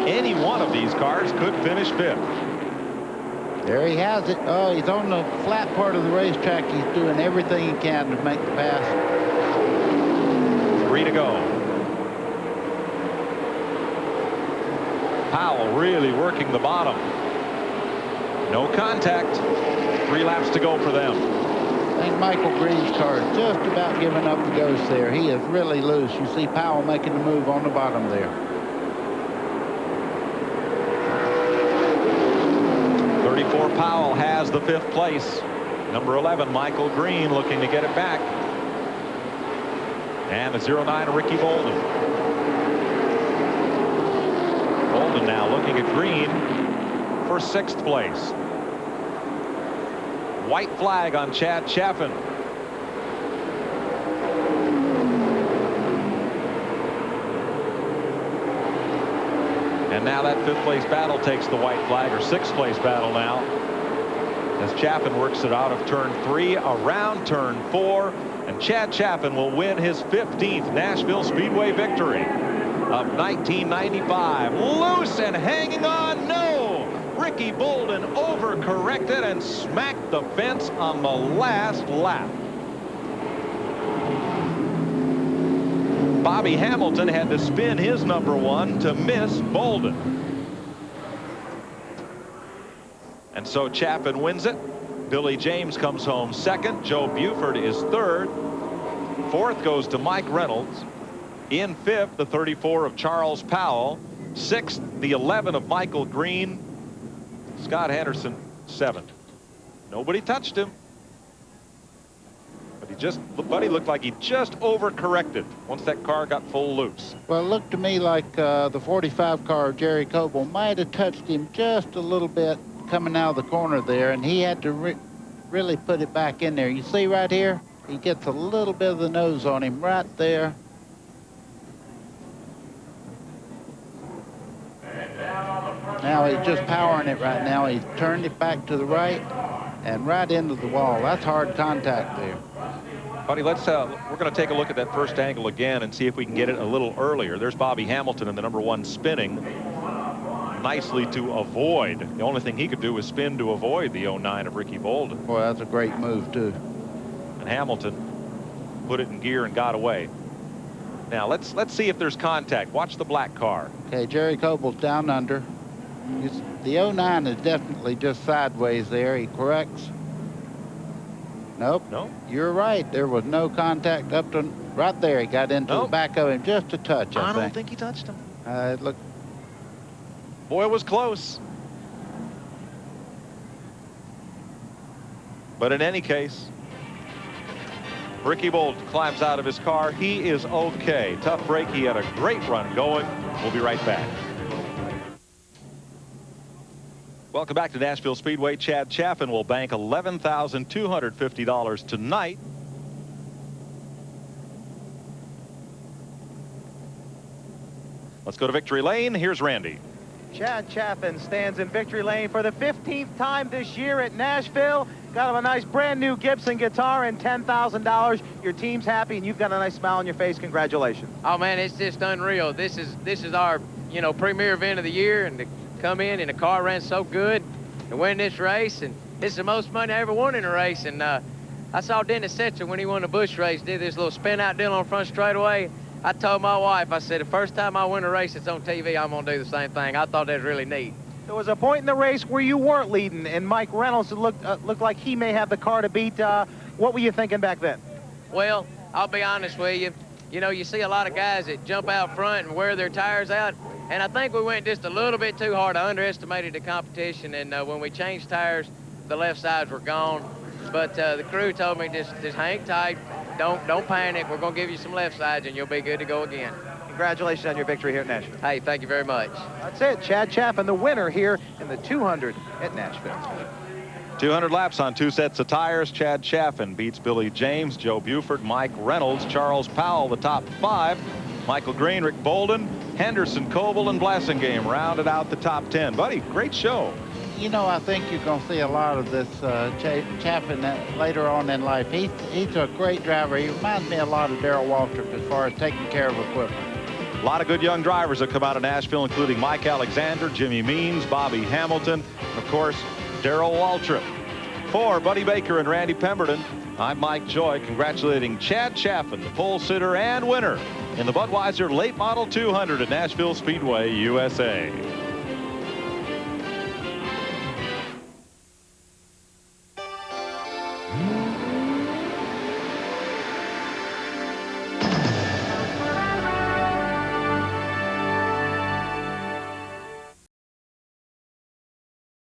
Any one of these cars could finish 5th. There he has it. Oh, he's on the flat part of the racetrack. He's doing everything he can to make the pass. 3 to go. Powell really working the bottom. No contact. 3 laps to go for them. I think Michael Green's car is just about giving up the ghost there. He is really loose. You see Powell making the move on the bottom there. 34 Powell has the 5th place. Number 11 Michael Green looking to get it back. And the 09 Ricky Bolden. Bolden now looking at Green for 6th place. White flag on Chad Chaffin. And now that 5th place battle takes the white flag, or 6th place battle now, as Chaffin works it out of turn 3 around turn 4, and Chad Chaffin will win his 15th Nashville Speedway victory of 1995. Loose and hanging on. No! Ricky Bolden overcorrected and smacked the fence on the last lap. Bobby Hamilton had to spin his number 1 to miss Bolden. And so Chaffin wins it. Billy James comes home 2nd. Joe Buford is 3rd. 4th goes to Mike Reynolds. In 5th, the 34 of Charles Powell. 6th, the 11 of Michael Green. Scott Henderson 7th. Nobody touched him. But Buddy looked like he just overcorrected once that car got full loose. Well, it looked to me like the 45 car of Jerry Coble might have touched him just a little bit coming out of the corner there, and he had to really put it back in there. You see right here, he gets a little bit of the nose on him right there. Now he's just powering it right now. He's turned it back to the right and right into the wall. That's hard contact there. Buddy, we're going to take a look at that first angle again and see if we can get it a little earlier. There's Bobby Hamilton in the number 1 spinning nicely to avoid. The only thing he could do was spin to avoid the 09 of Ricky Bolden. Boy, that's a great move too. And Hamilton put it in gear and got away. Now let's see if there's contact. Watch the black car. Okay, Jerry Coble's down under. The 09 is definitely just sideways there. He corrects. Nope. No. You're right. There was no contact up to right there. He got into the back of him just a touch. I don't think he touched him. It looked. Boy, it was close. But in any case, Ricky Bolton climbs out of his car. He is okay. Tough break. He had a great run going. We'll be right back. Welcome back to Nashville Speedway. Chad Chaffin will bank $11,250 tonight. Let's go to victory lane. Here's Randy. Chad Chaffin stands in victory lane for the 15th time this year at Nashville. Got him a nice brand new Gibson guitar and $10,000. Your team's happy and you've got a nice smile on your face. Congratulations. Oh man, it's just unreal. This is our, you know, premier event of the year, and to come in and the car ran so good and win this race, and it's the most money I ever won in a race. And I saw Dennis Setzer when he won the Busch race, did this little spin out deal on front straightaway. I told my wife, I said, the first time I win a race that's on TV, I'm gonna do the same thing. I thought that was really neat. There was a point in the race where you weren't leading, and Mike Reynolds looked like he may have the car to beat. What were you thinking back then? Well, I'll be honest with you. You know, you see a lot of guys that jump out front and wear their tires out, and I think we went just a little bit too hard. I underestimated the competition, and when we changed tires, the left sides were gone. But the crew told me just hang tight, don't panic. We're gonna give you some left sides, and you'll be good to go again. Congratulations on your victory here at Nashville. Hey, thank you very much. That's it. Chad Chaffin, the winner here in the 200 at Nashville. 200 laps on 2 sets of tires. Chad Chaffin beats Billy James, Joe Buford, Mike Reynolds, Charles Powell, the top 5. Michael Green, Rick Bolden, Henderson, Coble, and Blassingame rounded out the top 10. Buddy, great show. You know, I think you're going to see a lot of this Chaffin later on in life. He's a great driver. He reminds me a lot of Darrell Waltrip as far as taking care of equipment. A lot of good young drivers have come out of Nashville, including Mike Alexander, Jimmy Means, Bobby Hamilton, and of course, Darrell Waltrip. For Buddy Baker and Randy Pemberton, I'm Mike Joy, congratulating Chad Chaffin, the pole sitter and winner in the Budweiser Late Model 200 at Nashville Speedway USA.